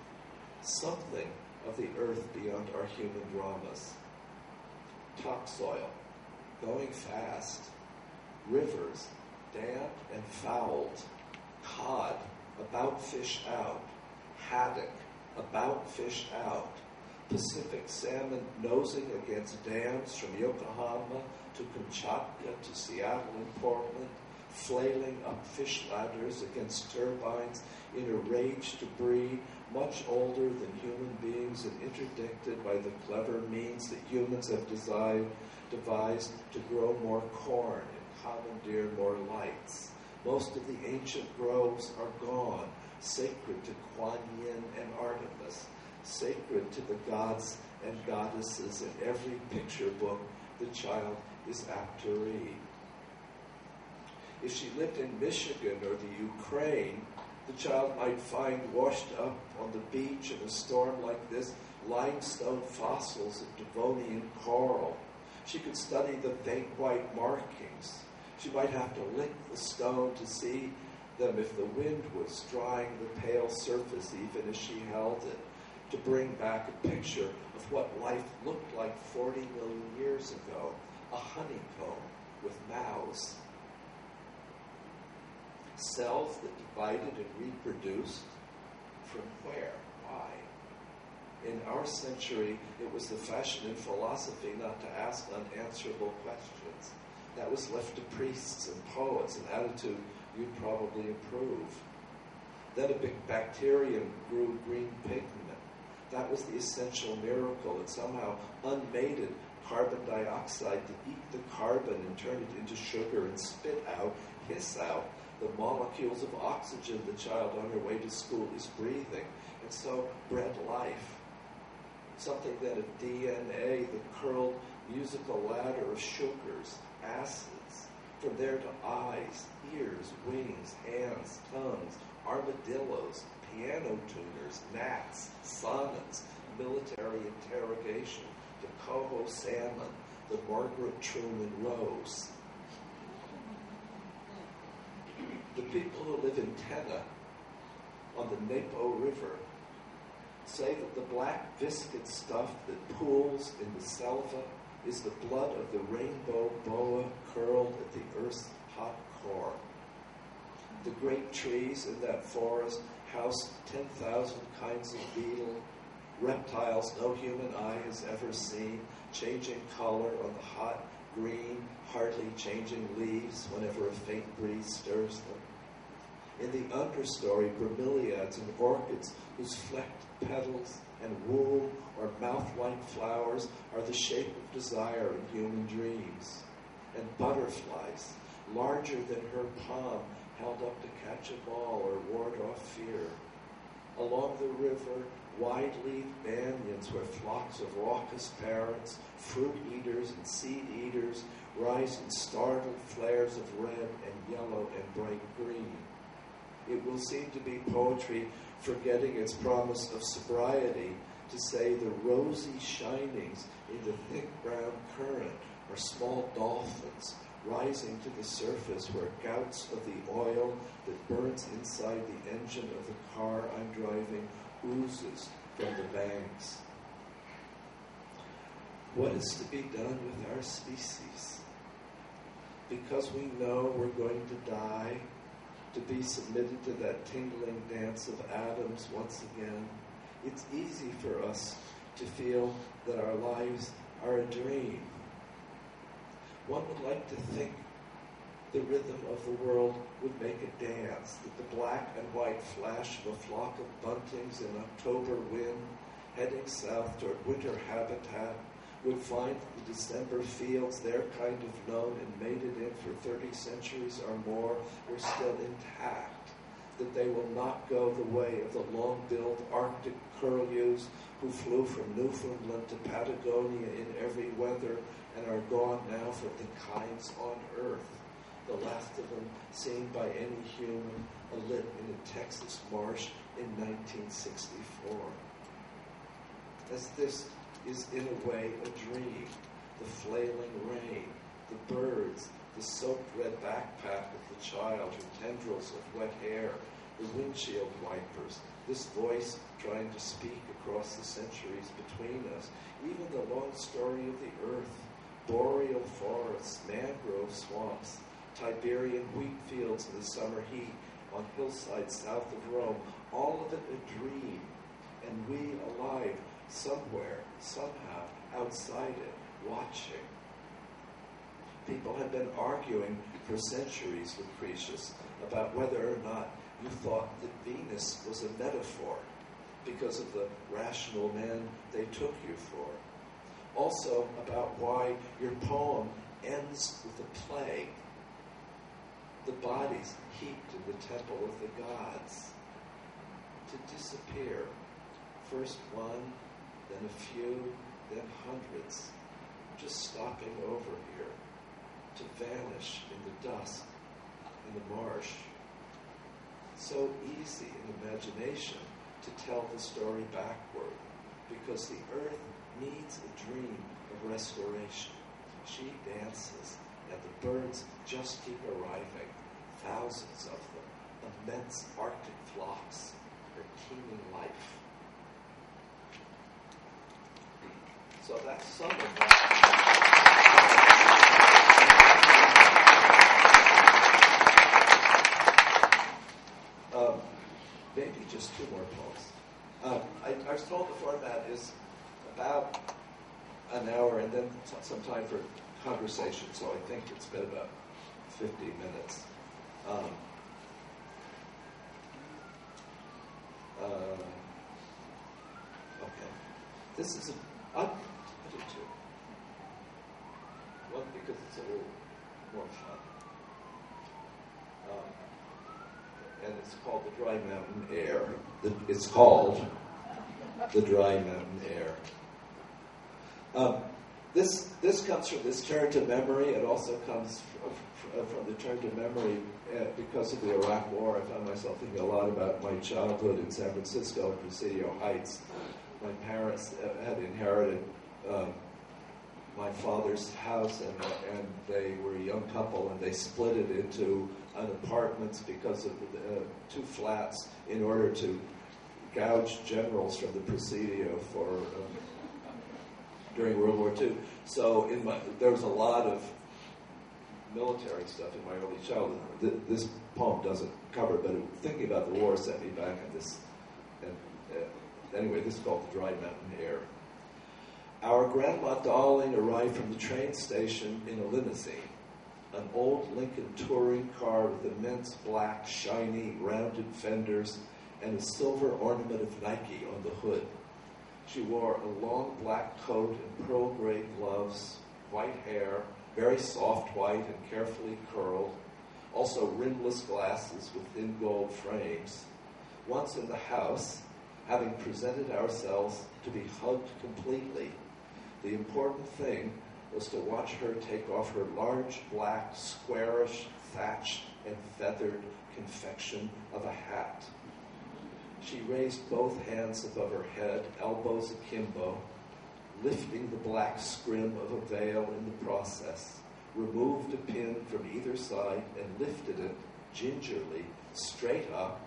something of the earth beyond our human dramas. Topsoil, going fast, rivers, damp and fouled, cod, about fish out, haddock, about fish out, Pacific salmon nosing against dams from Yokohama to Kamchatka to Seattle and Portland, flailing up fish ladders against turbines in a rage to breed, much older than human beings and interdicted by the clever means that humans have devised to grow more corn and commandeer more lights. Most of the ancient groves are gone, sacred to Kuan Yin and Artemis, sacred to the gods and goddesses in every picture book the child is apt to read. If she lived in Michigan or the Ukraine, the child might find washed up on the beach in a storm like this limestone fossils of Devonian coral. She could study the faint white markings. She might have to lick the stone to see them if the wind was drying the pale surface even as she held it, to bring back a picture of what life looked like 40 million years ago, a honeycomb with mouths. Cells that divided and reproduced. From where? Why? In our century, it was the fashion in philosophy not to ask unanswerable questions. That was left to priests and poets, an attitude you'd probably approve. Then a big bacterium grew green pigment. That was the essential miracle. It somehow unmated carbon dioxide to eat the carbon and turn it into sugar and spit out, hiss out, the molecules of oxygen the child on her way to school is breathing, and so bred life. Something then of DNA that curled musical ladder of sugars, acids, from there to eyes, ears, wings, hands, tongues, armadillos, piano tuners, gnats, sonnets, military interrogation, the coho salmon, the Margaret Truman Rose. The people who live in Tena on the Napo River say that the black viscid stuff that pools in the selva is the blood of the rainbow boa curled at the earth's hot core. The great trees in that forest house 10,000 kinds of beetle, reptiles no human eye has ever seen, changing color on the hot, green, hardly changing leaves whenever a faint breeze stirs them. In the understory, bromeliads and orchids whose flecked petals and womb or mouth-like flowers are the shape of desire in human dreams. And butterflies, larger than her palm, held up to catch a ball or ward off fear. Along the river, wide-leaved banyans where flocks of raucous parrots, fruit eaters and seed eaters rise in startled flares of red and yellow and bright green. It will seem to be poetry forgetting its promise of sobriety to say the rosy shinings in the thick brown current are small dolphins rising to the surface where gouts of the oil that burns inside the engine of the car I'm driving oozes from the banks. What is to be done with our species? Because we know we're going to die, to be submitted to that tingling dance of atoms once again, it's easy for us to feel that our lives are a dream. One would like to think the rhythm of the world would make a dance, that the black and white flash of a flock of buntings in October wind heading south toward winter habitat would find that the December fields they're kind of known and mated in for 30 centuries or more were still intact, that they will not go the way of the long-billed Arctic curlews who flew from Newfoundland to Patagonia in every weather and are gone now for the kinds on Earth. the last of them seen by any human, alit in a Texas marsh in 1964. As this is in a way a dream, the flailing rain, the birds, the soaked red backpack of the child, her tendrils of wet hair, the windshield wipers, this voice trying to speak across the centuries between us, even the long story of the earth, boreal forests, mangrove swamps, Tiberian wheat fields in the summer heat on hillsides south of Rome, all of it a dream, and we alive somewhere, somehow, outside it, watching. People have been arguing for centuries with Cretius about whether or not you thought that Venus was a metaphor because of the rational man they took you for. Also about why your poem ends with a plague. The bodies heaped in the temple of the gods to disappear. First one, then a few, then hundreds, just stopping over here, to vanish in the dusk, in the marsh. So easy in imagination to tell the story backward, because the earth needs a dream of restoration. She dances, and the birds just keep arriving, thousands of them, immense Arctic flocks, her teeming life. So that's some of that. Maybe just two more poems. I was told the format is about an hour and then some time for conversation, so I think it's been about 50 minutes. Okay. This is I'll do two. One, because it's a little more fun. And it's called The Dry Mountain Air. It's called The Dry Mountain Air. This comes from this turn to memory. It also comes from the turn to memory because of the Iraq War. I found myself thinking a lot about my childhood in San Francisco, Presidio Heights. My parents had inherited my father's house, and they were a young couple, and they split it into an apartments because of two flats in order to gouge generals from the Presidio for during World War II. So there was a lot of military stuff in my early childhood. This poem doesn't cover it, but thinking about the war set me back on this. And anyway, this is called The Dry Mountain Air. Our grandma darling arrived from the train station in a limousine, an old Lincoln touring car with immense black, shiny, rounded fenders and a silver ornament of Nike on the hood. She wore a long black coat and pearl gray gloves, white hair, very soft white and carefully curled, also rimless glasses with thin gold frames. Once in the house, having presented ourselves to be hugged completely, the important thing was to watch her take off her large, black, squarish, thatched, and feathered confection of a hat. She raised both hands above her head, elbows akimbo, lifting the black scrim of a veil in the process, removed a pin from either side and lifted it gingerly, straight up,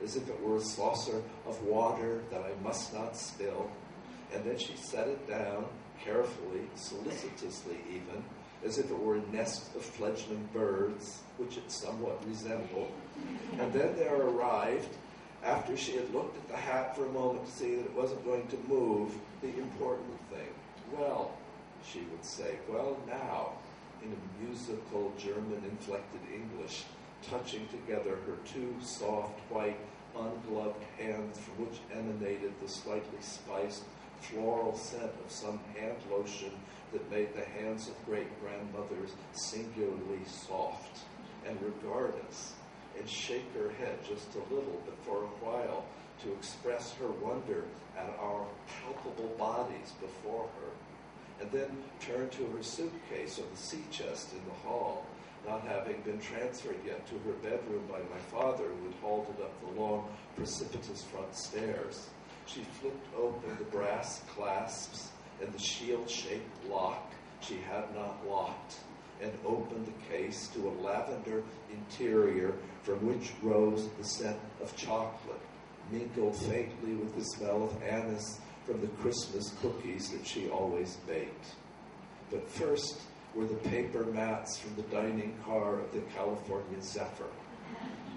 as if it were a saucer of water that I must not spill, and then she set it down, carefully, solicitously even, as if it were a nest of fledgling birds, which it somewhat resembled. And then there arrived, after she had looked at the hat for a moment to see that it wasn't going to move, the important thing. Well, she would say, well, now, in a musical German-inflected English, touching together her two soft, white, ungloved hands from which emanated the slightly spiced floral scent of some hand lotion that made the hands of great-grandmothers singularly soft, and regard us, and shake her head just a little, but for a while, to express her wonder at our palpable bodies before her, and then turn to her suitcase or the sea chest in the hall, not having been transferred yet to her bedroom by my father, who had halted up the long, precipitous front stairs. She flipped open the brass clasps and the shield-shaped lock she had not locked, and opened the case to a lavender interior from which rose the scent of chocolate, mingled faintly with the smell of anise from the Christmas cookies that she always baked. But first were the paper mats from the dining car of the California Zephyr,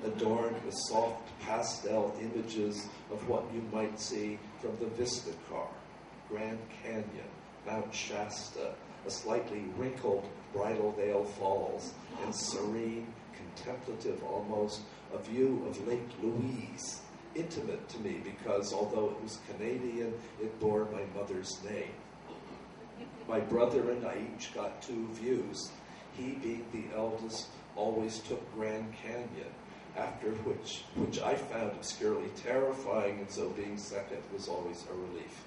adorned with soft pastel images of what you might see from the Vista car, Grand Canyon, Mount Shasta, a slightly wrinkled Bridal Veil Falls, and serene, contemplative almost, a view of Lake Louise, intimate to me because although it was Canadian, it bore my mother's name. My brother and I each got two views. He, being the eldest, always took Grand Canyon, after which I found obscurely terrifying, and so being second was always a relief.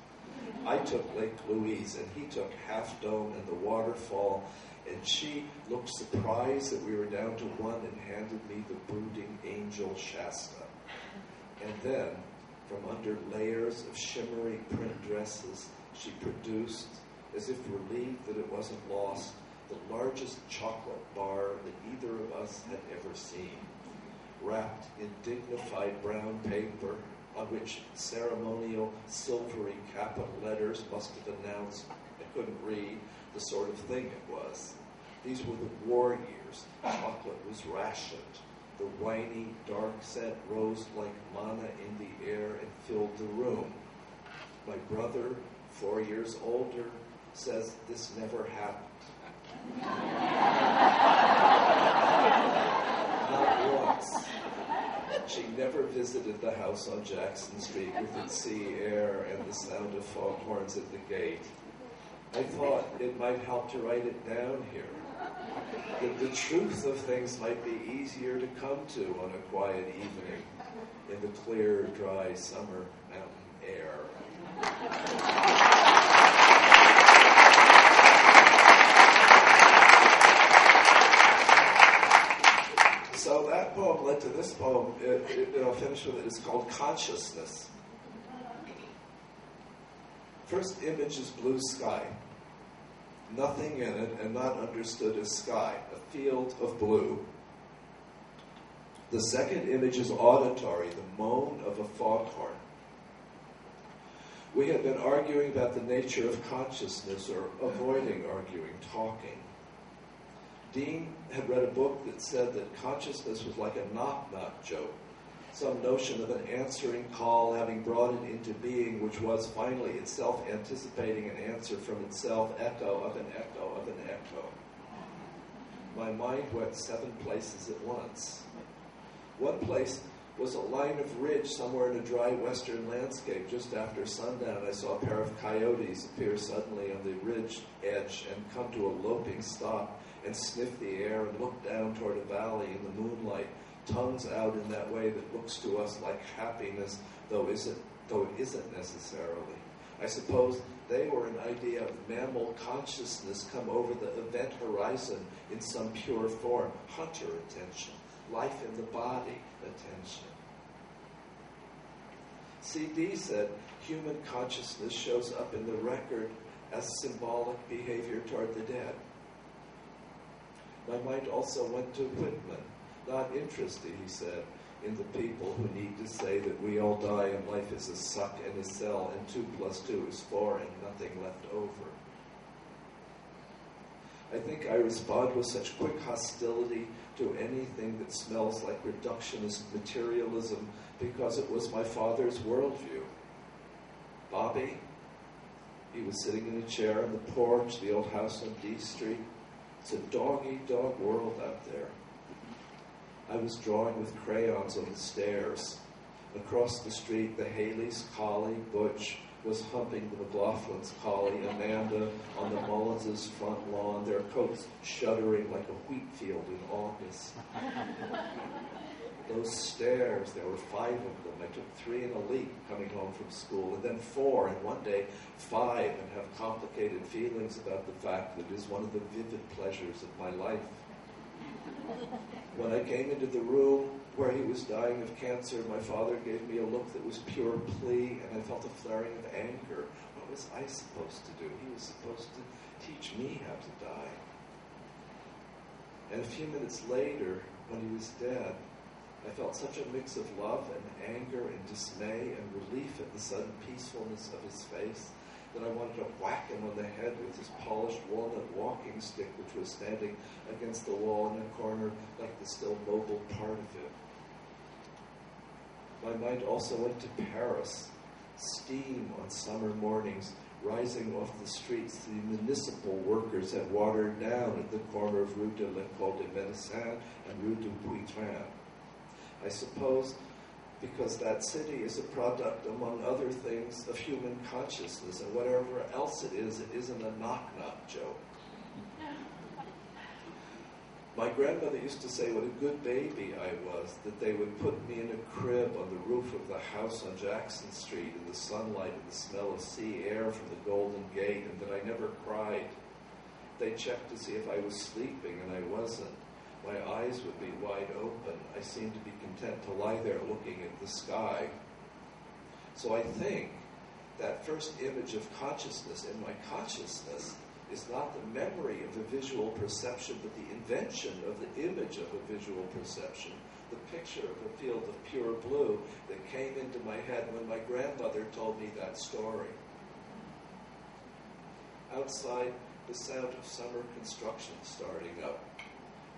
I took Lake Louise, and he took Half Dome and the waterfall, and she looked surprised that we were down to one and handed me the brooding angel Shasta. And then, from under layers of shimmery print dresses, she produced, as if relieved that it wasn't lost, the largest chocolate bar that either of us had ever seen, wrapped in dignified brown paper on which ceremonial silvery capital letters must have announced, I couldn't read, the sort of thing it was. These were the war years. Chocolate was rationed. The whiny, dark scent rose like manna in the air and filled the room. My brother, 4 years older, says this never happened. Not once. She never visited the house on Jackson Street with its sea air and the sound of foghorns at the gate. I thought it might help to write it down here. That the truth of things might be easier to come to on a quiet evening in the clear, dry summer mountain air. So that poem led to this poem. I'll finish with it. It's called Consciousness. First image is blue sky. Nothing in it and not understood as sky, a field of blue. The second image is auditory, the moan of a foghorn. We have been arguing about the nature of consciousness, or avoiding arguing, talking. Dean had read a book that said that consciousness was like a knock-knock joke, some notion of an answering call having brought it into being, which was finally itself anticipating an answer from itself, echo of an echo of an echo. My mind went 7 places at once. One place was a line of ridge somewhere in a dry western landscape. Just after sundown, I saw a pair of coyotes appear suddenly on the ridge edge and come to a loping stop and sniff the air and look down toward a valley in the moonlight, tongues out in that way that looks to us like happiness, though it isn't necessarily. I suppose they were an idea of mammal consciousness come over the event horizon in some pure form, hunter attention, life in the body attention. C.D. said human consciousness shows up in the record as symbolic behavior toward the dead. My mind also went to Whitman, not interested, he said, in the people who need to say that we all die and life is a suck and a cell and 2 + 2 is 4 and nothing left over. I think I respond with such quick hostility to anything that smells like reductionist materialism because it was my father's worldview. Bobby, he was sitting in a chair on the porch, the old house on D Street. It's a dog-eat-dog world out there. I was drawing with crayons on the stairs. Across the street, the Haley's collie, Butch, was humping the McLaughlin's collie, Amanda, on the Mullins' front lawn, their coats shuddering like a wheat field in August. Those stairs, there were 5 of them. I took 3 in a leap coming home from school, and then 4, and one day 5, and have complicated feelings about the fact that it is one of the vivid pleasures of my life. When I came into the room where he was dying of cancer, my father gave me a look that was pure plea, and I felt a flaring of anger. What was I supposed to do? He was supposed to teach me how to die. And a few minutes later, when he was dead, I felt such a mix of love and anger and dismay and relief at the sudden peacefulness of his face that I wanted to whack him on the head with his polished walnut walking stick, which was standing against the wall in a corner like the still mobile part of it. My mind also went to Paris. Steam on summer mornings rising off the streets the municipal workers had watered down at the corner of Rue de l'École des Médecins and Rue du Puy-Tran. I suppose because that city is a product, among other things, of human consciousness, and whatever else it isn't a knock-knock joke. My grandmother used to say what a good baby I was, that they would put me in a crib on the roof of the house on Jackson Street in the sunlight and the smell of sea air from the Golden Gate, and that I never cried. They checked to see if I was sleeping, and I wasn't. My eyes would be wide open. I seemed to be content to lie there looking at the sky. So I think that first image of consciousness in my consciousness is not the memory of a visual perception, but the invention of the image of a visual perception, the picture of a field of pure blue that came into my head when my grandmother told me that story. Outside, the sound of summer construction starting up.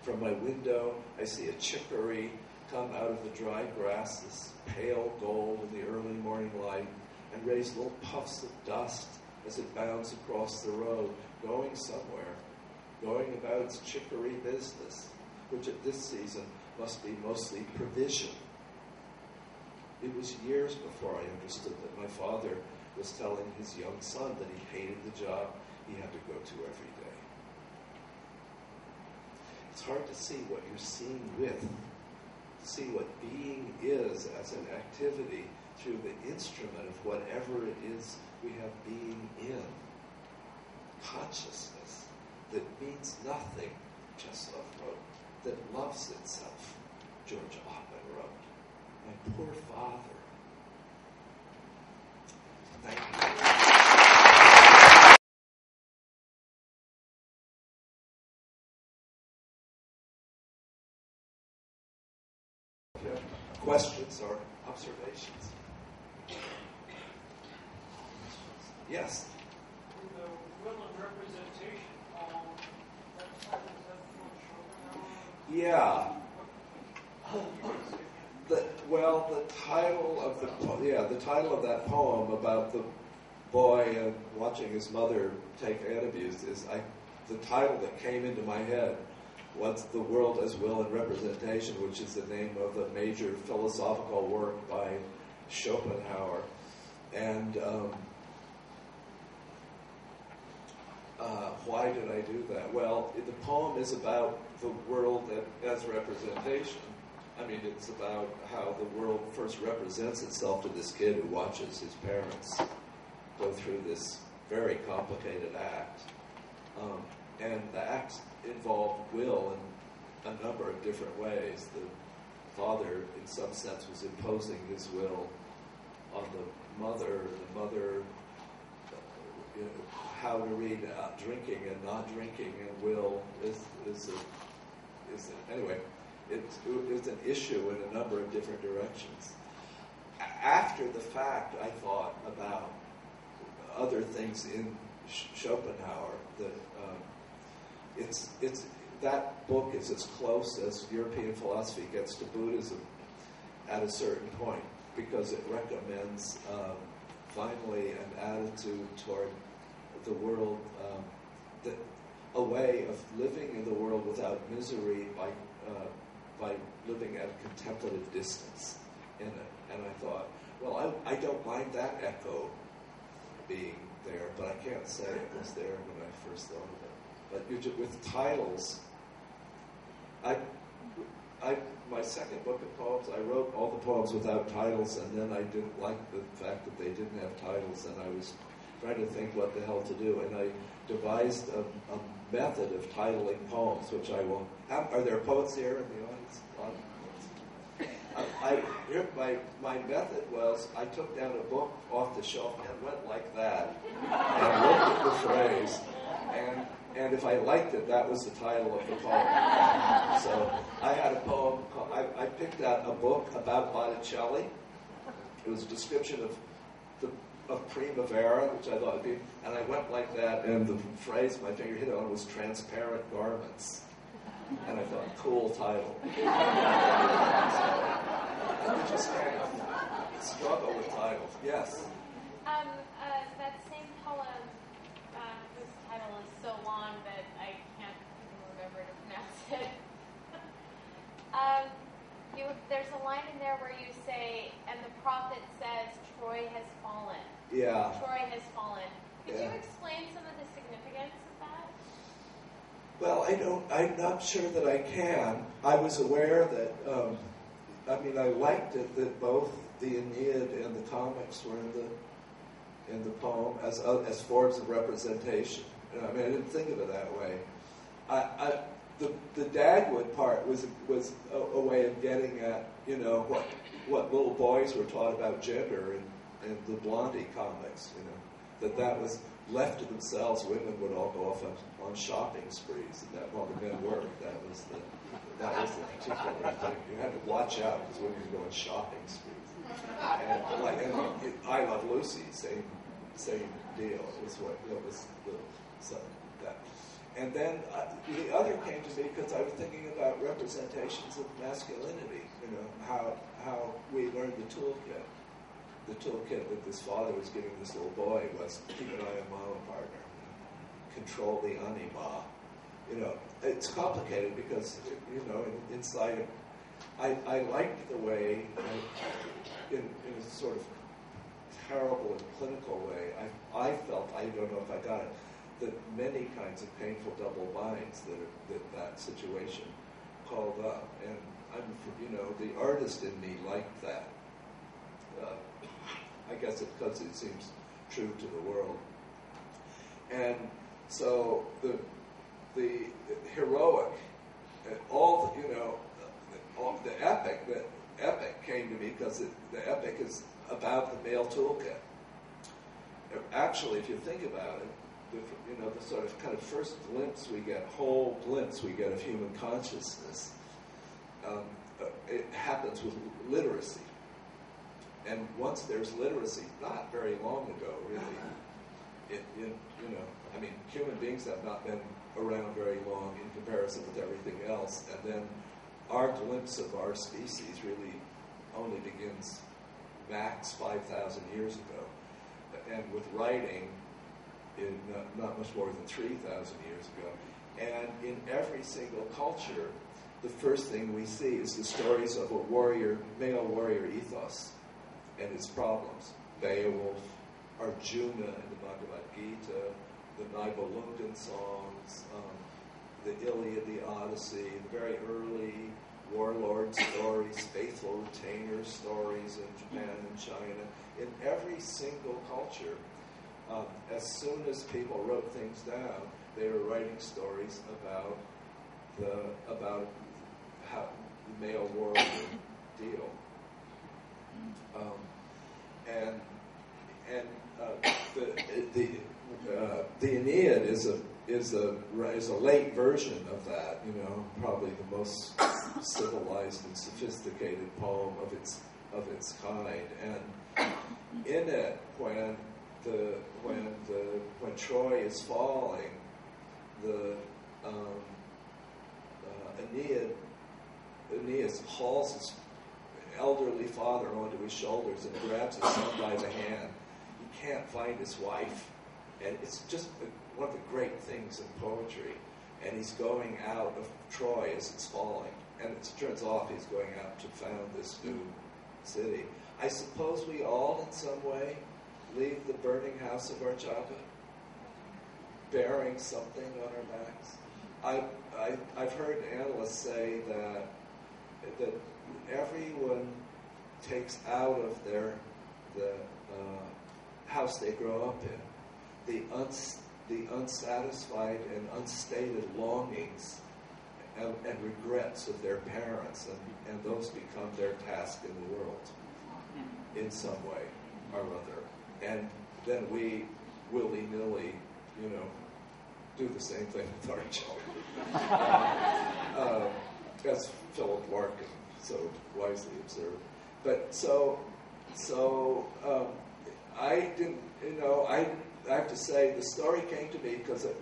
From my window, I see a chicory come out of the dry grasses, pale gold in the early morning light, and raise little puffs of dust as it bounds across the road, going somewhere, going about its chicory business, which at this season must be mostly provision. It was years before I understood that my father was telling his young son that he hated the job he had to go to every day. It's hard to see what you're seeing with, see what being is as an activity through the instrument of whatever it is we have being in. Consciousness that means nothing, Cheslov wrote, that loves itself, George Oppen wrote. My poor father. Thank you. Questions or observations? Yes? The will and representation Yeah. The title of that poem about the boy watching his mother take antabuse is the title that came into my head. What's the World as Will and Representation, which is the name of a major philosophical work by Schopenhauer. And why did I do that? Well, the poem is about the world as representation. I mean, it's about how the world first represents itself to this kid who watches his parents go through this very complicated act. And the act involved will in a number of different ways. The father, in some sense, was imposing his will on the mother. The mother, how to read drinking and not drinking and will anyway. It's an issue in a number of different directions. After the fact, I thought about other things in Schopenhauer that. That book is as close as European philosophy gets to Buddhism at a certain point, because it recommends finally an attitude toward the world, a way of living in the world without misery by living at a contemplative distance in it. And I thought, well, I don't mind that echo being there, but I can't say it was there when I first thought of it. But with titles, my second book of poems, I wrote all the poems without titles, and then I didn't like the fact that they didn't have titles, and I was trying to think what the hell to do, and I devised a method of titling poems, which I will have. Are there poets here in the audience? My method was I took down a book off the shelf and went like that and looked at the phrase, and if I liked it, that was the title of the poem. So I had a poem called, I picked out a book about Botticelli. It was a description of Primavera, which I thought would be, and I went like that, and the phrase my finger hit on was transparent garments. And I thought, cool title. I just kind of struggle with titles. Yes? That same poem, whose title is so long that I can't even remember to pronounce it. There's a line in there where you say, and the prophet says, Troy has fallen. Yeah. Troy has fallen. Could you explain some of the significance of that? Well, I'm not sure that I can. I was aware that, I liked it that both the Aeneid and the comics were in the poem as forms of representation. I didn't think of it that way. The Dagwood part was a way of getting at, what little boys were taught about gender in the Blondie comics, that was left to themselves. Women would all go off on shopping sprees, and that while the men worked, that was the particular thing. You had to watch out because women would go on shopping sprees. And I Love Lucy, same deal. It was that. And then the other came to me because I was thinking about representations of masculinity. How we learned the toolkit. The toolkit that this father was giving this little boy was keep an eye on mama partner, control the anima. It's complicated because inside it, I liked the way, in a sort of terrible and clinical way, I felt, I don't know if I got it, that many kinds of painful double binds that situation called up, and the artist in me liked that. I guess it's because it seems true to the world. And so the heroic, all the epic, came to me because the epic is about the male toolkit. Actually, if you think about it, the sort of kind of first whole glimpse we get of human consciousness, it happens with literacy. And once there's literacy, not very long ago, really, human beings have not been around very long in comparison with everything else. And then our glimpse of our species really only begins max 5,000 years ago. And with writing, not much more than 3,000 years ago. And in every single culture, the first thing we see is the stories of a male warrior ethos and its problems. Beowulf, Arjuna in the Bhagavad Gita, the Nibelungen songs, the Iliad, the Odyssey, the very early warlord stories, faithful retainer stories in Japan and China. In every single culture, as soon as people wrote things down, they were writing stories about how the male warrior deal. The Aeneid is a late version of that. Probably the most civilized and sophisticated poem of its kind. And in it, when Troy is falling, the Aeneas hauls his elderly father onto his shoulders and grabs his son by the hand. He can't find his wife, and it's just one of the great things in poetry. And he's going out of Troy as it's falling, and it turns off he's going out to found this new city. I suppose we all, in some way, leave the burning house of our childhood, bearing something on our backs. I've heard analysts say that everyone takes out of the house they grow up in the unsatisfied and unstated longings and regrets of their parents, and those become their task in the world in some way or other. And then we willy-nilly, do the same thing with our children. As Philip Larkin so wisely observed. But I didn't, I have to say the story came to me because of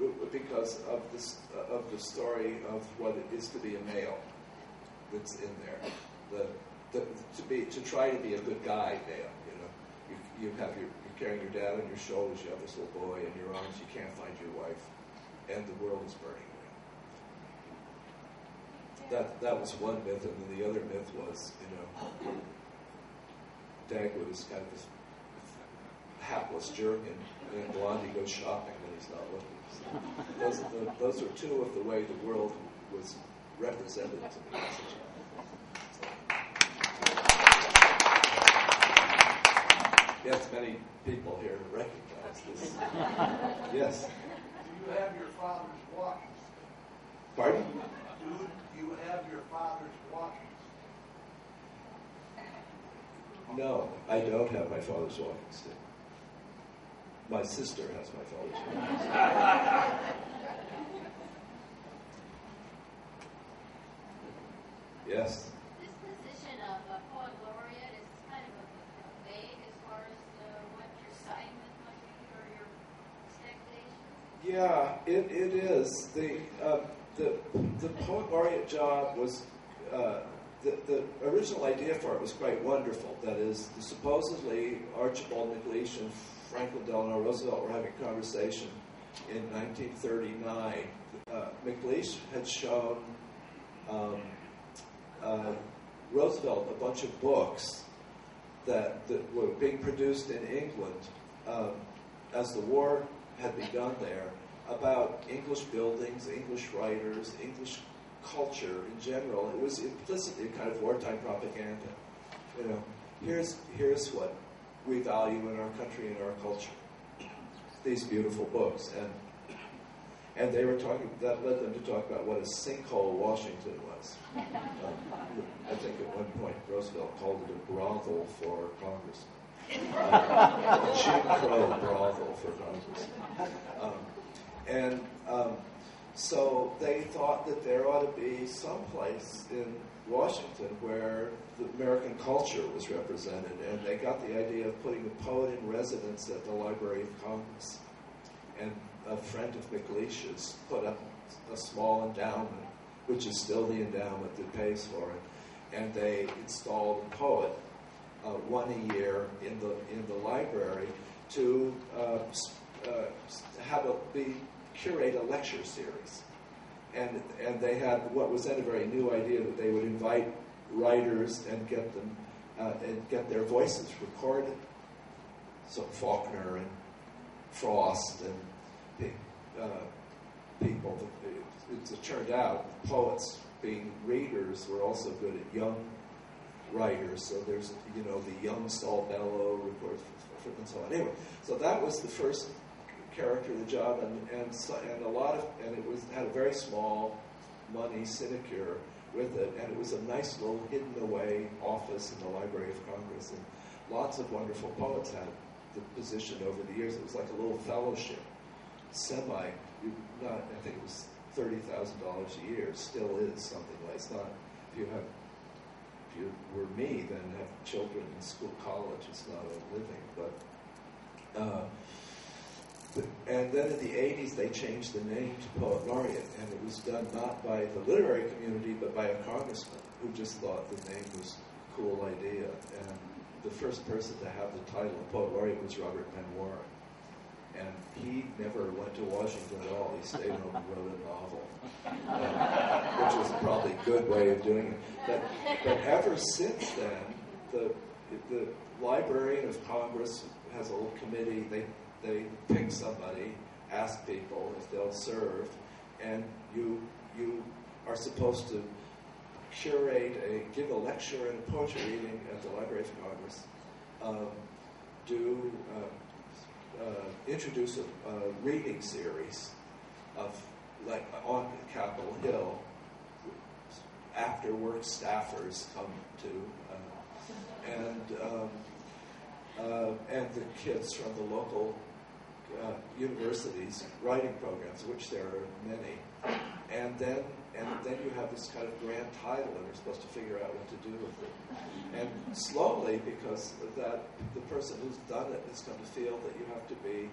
the story of what it is to be a male that's in there. To try to be a good guy male, you're carrying your dad on your shoulders, you have this little boy in your arms, you can't find your wife, and the world is burning away. That was one myth, and then the other myth was, Dagwood is kind of this hapless jerk, and Blondie goes shopping when he's not looking. So those are two of the way the world was represented to me. Yes, many people here recognize this. Yes. Do you have your father's walking stick? Pardon? Do you have your father's walking stick? No, I don't have my father's walking stick. My sister has my father's walking stick. Yes. This position of Poet Laureate is kind of a vague as far as what your assignment might be or your expectations. Yeah, it is. The Poet Laureate job was, the original idea for it was quite wonderful. That is, supposedly Archibald MacLeish and Franklin Delano Roosevelt were having a conversation in 1939. MacLeish had shown Roosevelt a bunch of books that were being produced in England as the war had begun there, about English buildings, English writers, English culture in general. It was implicitly kind of wartime propaganda. Here's what we value in our country and our culture. These beautiful books. And they were talking, that led them to talk about what a sinkhole Washington was. I think at one point Roosevelt called it a brothel for Congress. Jim Crow brothel for Congress. So they thought that there ought to be some place in Washington where the American culture was represented, and they got the idea of putting a poet in residence at the Library of Congress. And a friend of MacLeish's put up a small endowment, which is still the endowment that pays for it, and they installed a poet one a year in the library to curate a lecture series. And they had what was then a very new idea that they would invite writers and get them and get their voices recorded. So Faulkner and Frost and people. It turned out poets, being readers, were also good at young writers. So there's the young Saul Bellow records and so on. Anyway, so that was the first character of the job, and it had a very small money sinecure with it, and it was a nice little hidden away office in the Library of Congress, and lots of wonderful poets had the position over the years. It was like a little fellowship, I think it was $30,000 a year. It still is something like, it's not, if you were me, then have children in school, college, it's not a living, and then in the 80s, they changed the name to Poet Laureate, and it was done not by the literary community, but by a congressman who just thought the name was a cool idea. And the first person to have the title of Poet Laureate was Robert Penn Warren. And he never went to Washington at all. He stayed home and wrote a novel, which was probably a good way of doing it. But ever since then, the Librarian of Congress has a little committee. They pick somebody, ask people if they'll serve, and you are supposed to give a lecture and a poetry reading at the Library of Congress, do introduce a reading series of, like, on Capitol Hill. After work staffers come to, and the kids from the local universities' writing programs, which there are many, and then you have this kind of grand title, and you're supposed to figure out what to do with it. And slowly, because of that, the person who's done it has come to feel that you have to be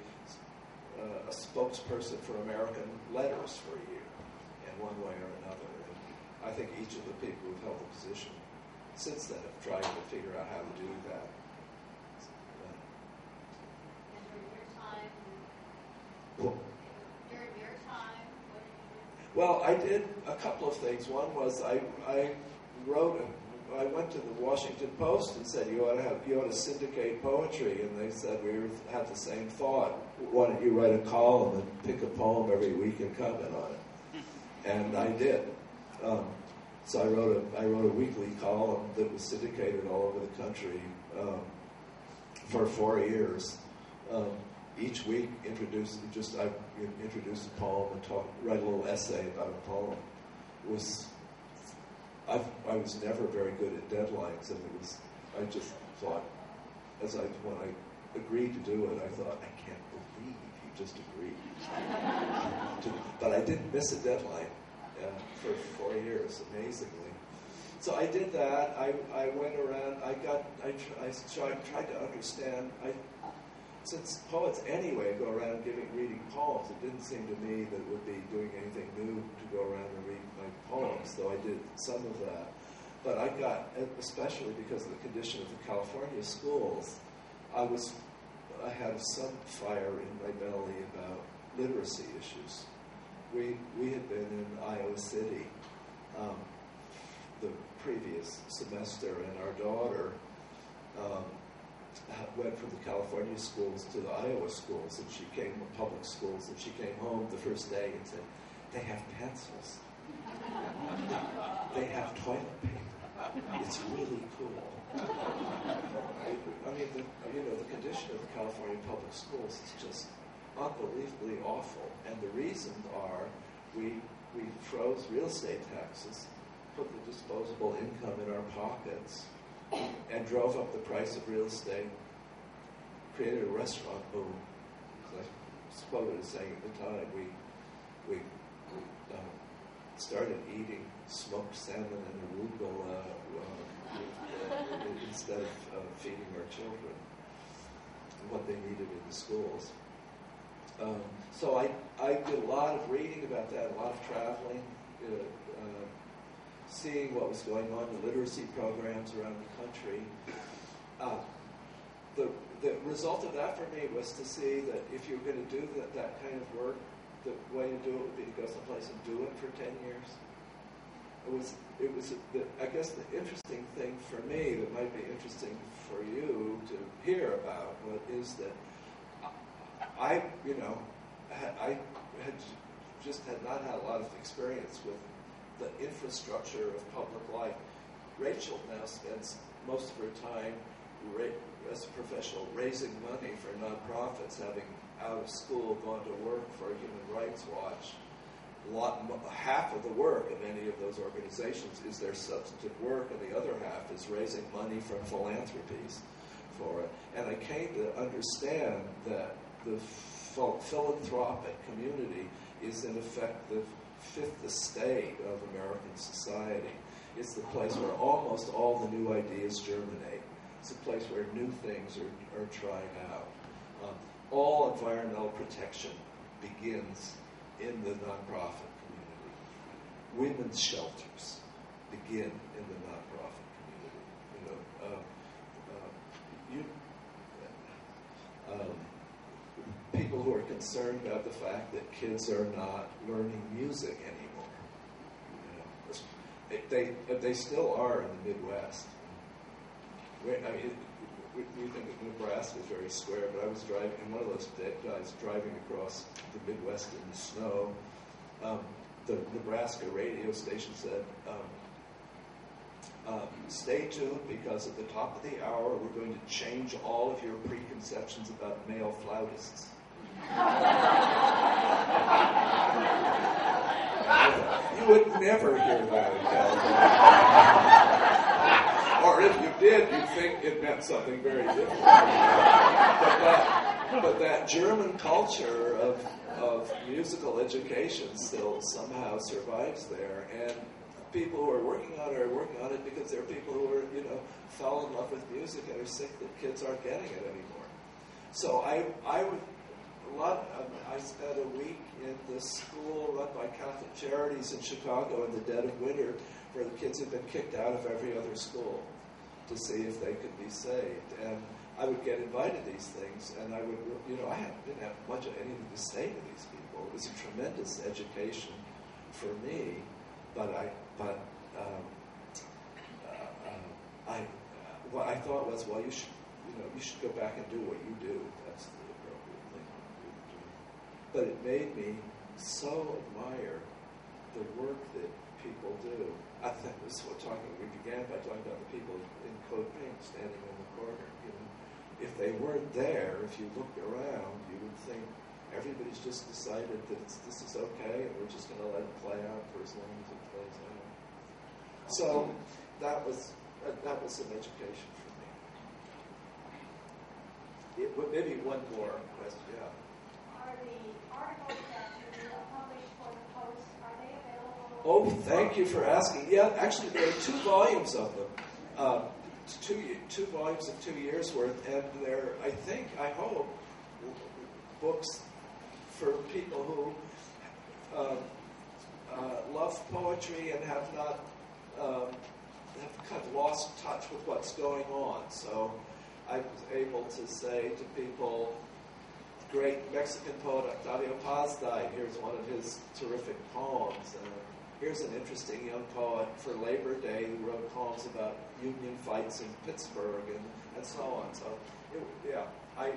a spokesperson for American letters for a year, in one way or another. And I think each of the people who've held the position since then have tried to figure out how to do that. During your time, what did you do? Well, I did a couple of things. One was I went to the Washington Post and said, you ought to syndicate poetry, and they said, we have the same thought. Why don't you write a column and pick a poem every week and comment on it? And I did. So I wrote a weekly column that was syndicated all over the country for 4 years. Each week, introduce a poem and write a little essay about a poem. I was never very good at deadlines, and I just thought, when I agreed to do it, I thought, I can't believe you just agreed. But I didn't miss a deadline for 4 years, amazingly. So I did that. I went around. I tried to understand. Since poets anyway go around reading poems, it didn't seem to me that it would be doing anything new to go around and read my poems, though I did some of that. But I got, especially because of the condition of the California schools, I had some fire in my belly about literacy issues. We had been in Iowa City the previous semester, and our daughter went from the California schools to the Iowa schools, and public schools, and she came home the first day and said, they have pencils. They have toilet paper. It's really cool. I mean, the condition of the California public schools is just unbelievably awful. And the reasons are we froze real estate taxes, put the disposable income in our pockets, and drove up the price of real estate, created a restaurant boom. As I was quoted as saying at the time, we started eating smoked salmon and arugula instead of feeding our children what they needed in the schools. So I did a lot of reading about that, a lot of traveling, seeing what was going on in literacy programs around the country. The result of that for me was to see that if you're going to do that kind of work, the way to do it would be to go someplace and do it for 10 years. I guess the interesting thing for me that might be interesting for you to hear about is that I had not had a lot of experience with the infrastructure of public life. Rachel now spends most of her time as a professional raising money for nonprofits, having out of school gone to work for Human Rights Watch. Half of the work of any of those organizations is their substantive work, and the other half is raising money from philanthropies for it. And I came to understand that the philanthropic community is in effect the fifth estate of American society. It's the place where almost all the new ideas germinate. It's a place where new things are tried out. All environmental protection begins in the nonprofit community. Women's shelters begin in the nonprofit community. People who are concerned about the fact that kids are not learning music anymore. They still are in the Midwest. We think that Nebraska is very square, but I was driving, and one of those guys driving across the Midwest in the snow. The Nebraska radio station said, stay tuned because at the top of the hour we're going to change all of your preconceptions about male flautists. You would never hear that in California. Or if you did, you'd think it meant something very different. But that German culture of musical education still somehow survives there. And people who are working on it because there are people who are, fell in love with music and are sick that kids aren't getting it anymore. So I spent a week in this school run by Catholic Charities in Chicago in the dead of winter where the kids had been kicked out of every other school to see if they could be saved. And I would get invited to these things, and I would, I didn't have much of anything to say to these people. It was a tremendous education for me, but what I thought was, well, you should go back and do what you do. That's the appropriate thing to do. But it made me so admire the work that people do. I think we began by talking about the people in Code Pink standing in the corner. If they weren't there, if you looked around, you would think everybody's just decided that this is okay, and we're just going to let it play out for as long as it plays out. So that was an education for me. Maybe one more question. Yeah. Are the articles that you publish for the Post, are they available? Oh, thank you for asking. Yeah, actually, there are 2 volumes of them. Two volumes of 2 years worth, and they're, I hope, books for people who love poetry and have not have kind of lost touch with what's going on. So I was able to say to people, great Mexican poet Octavio Paz died. Here's one of his terrific poems. Here's an interesting young poet for Labor Day who wrote poems about union fights in Pittsburgh and so on. So, I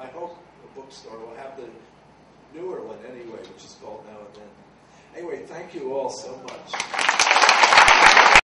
hope the bookstore will have the newer one anyway, which is called Now and Then. Anyway, thank you all so much.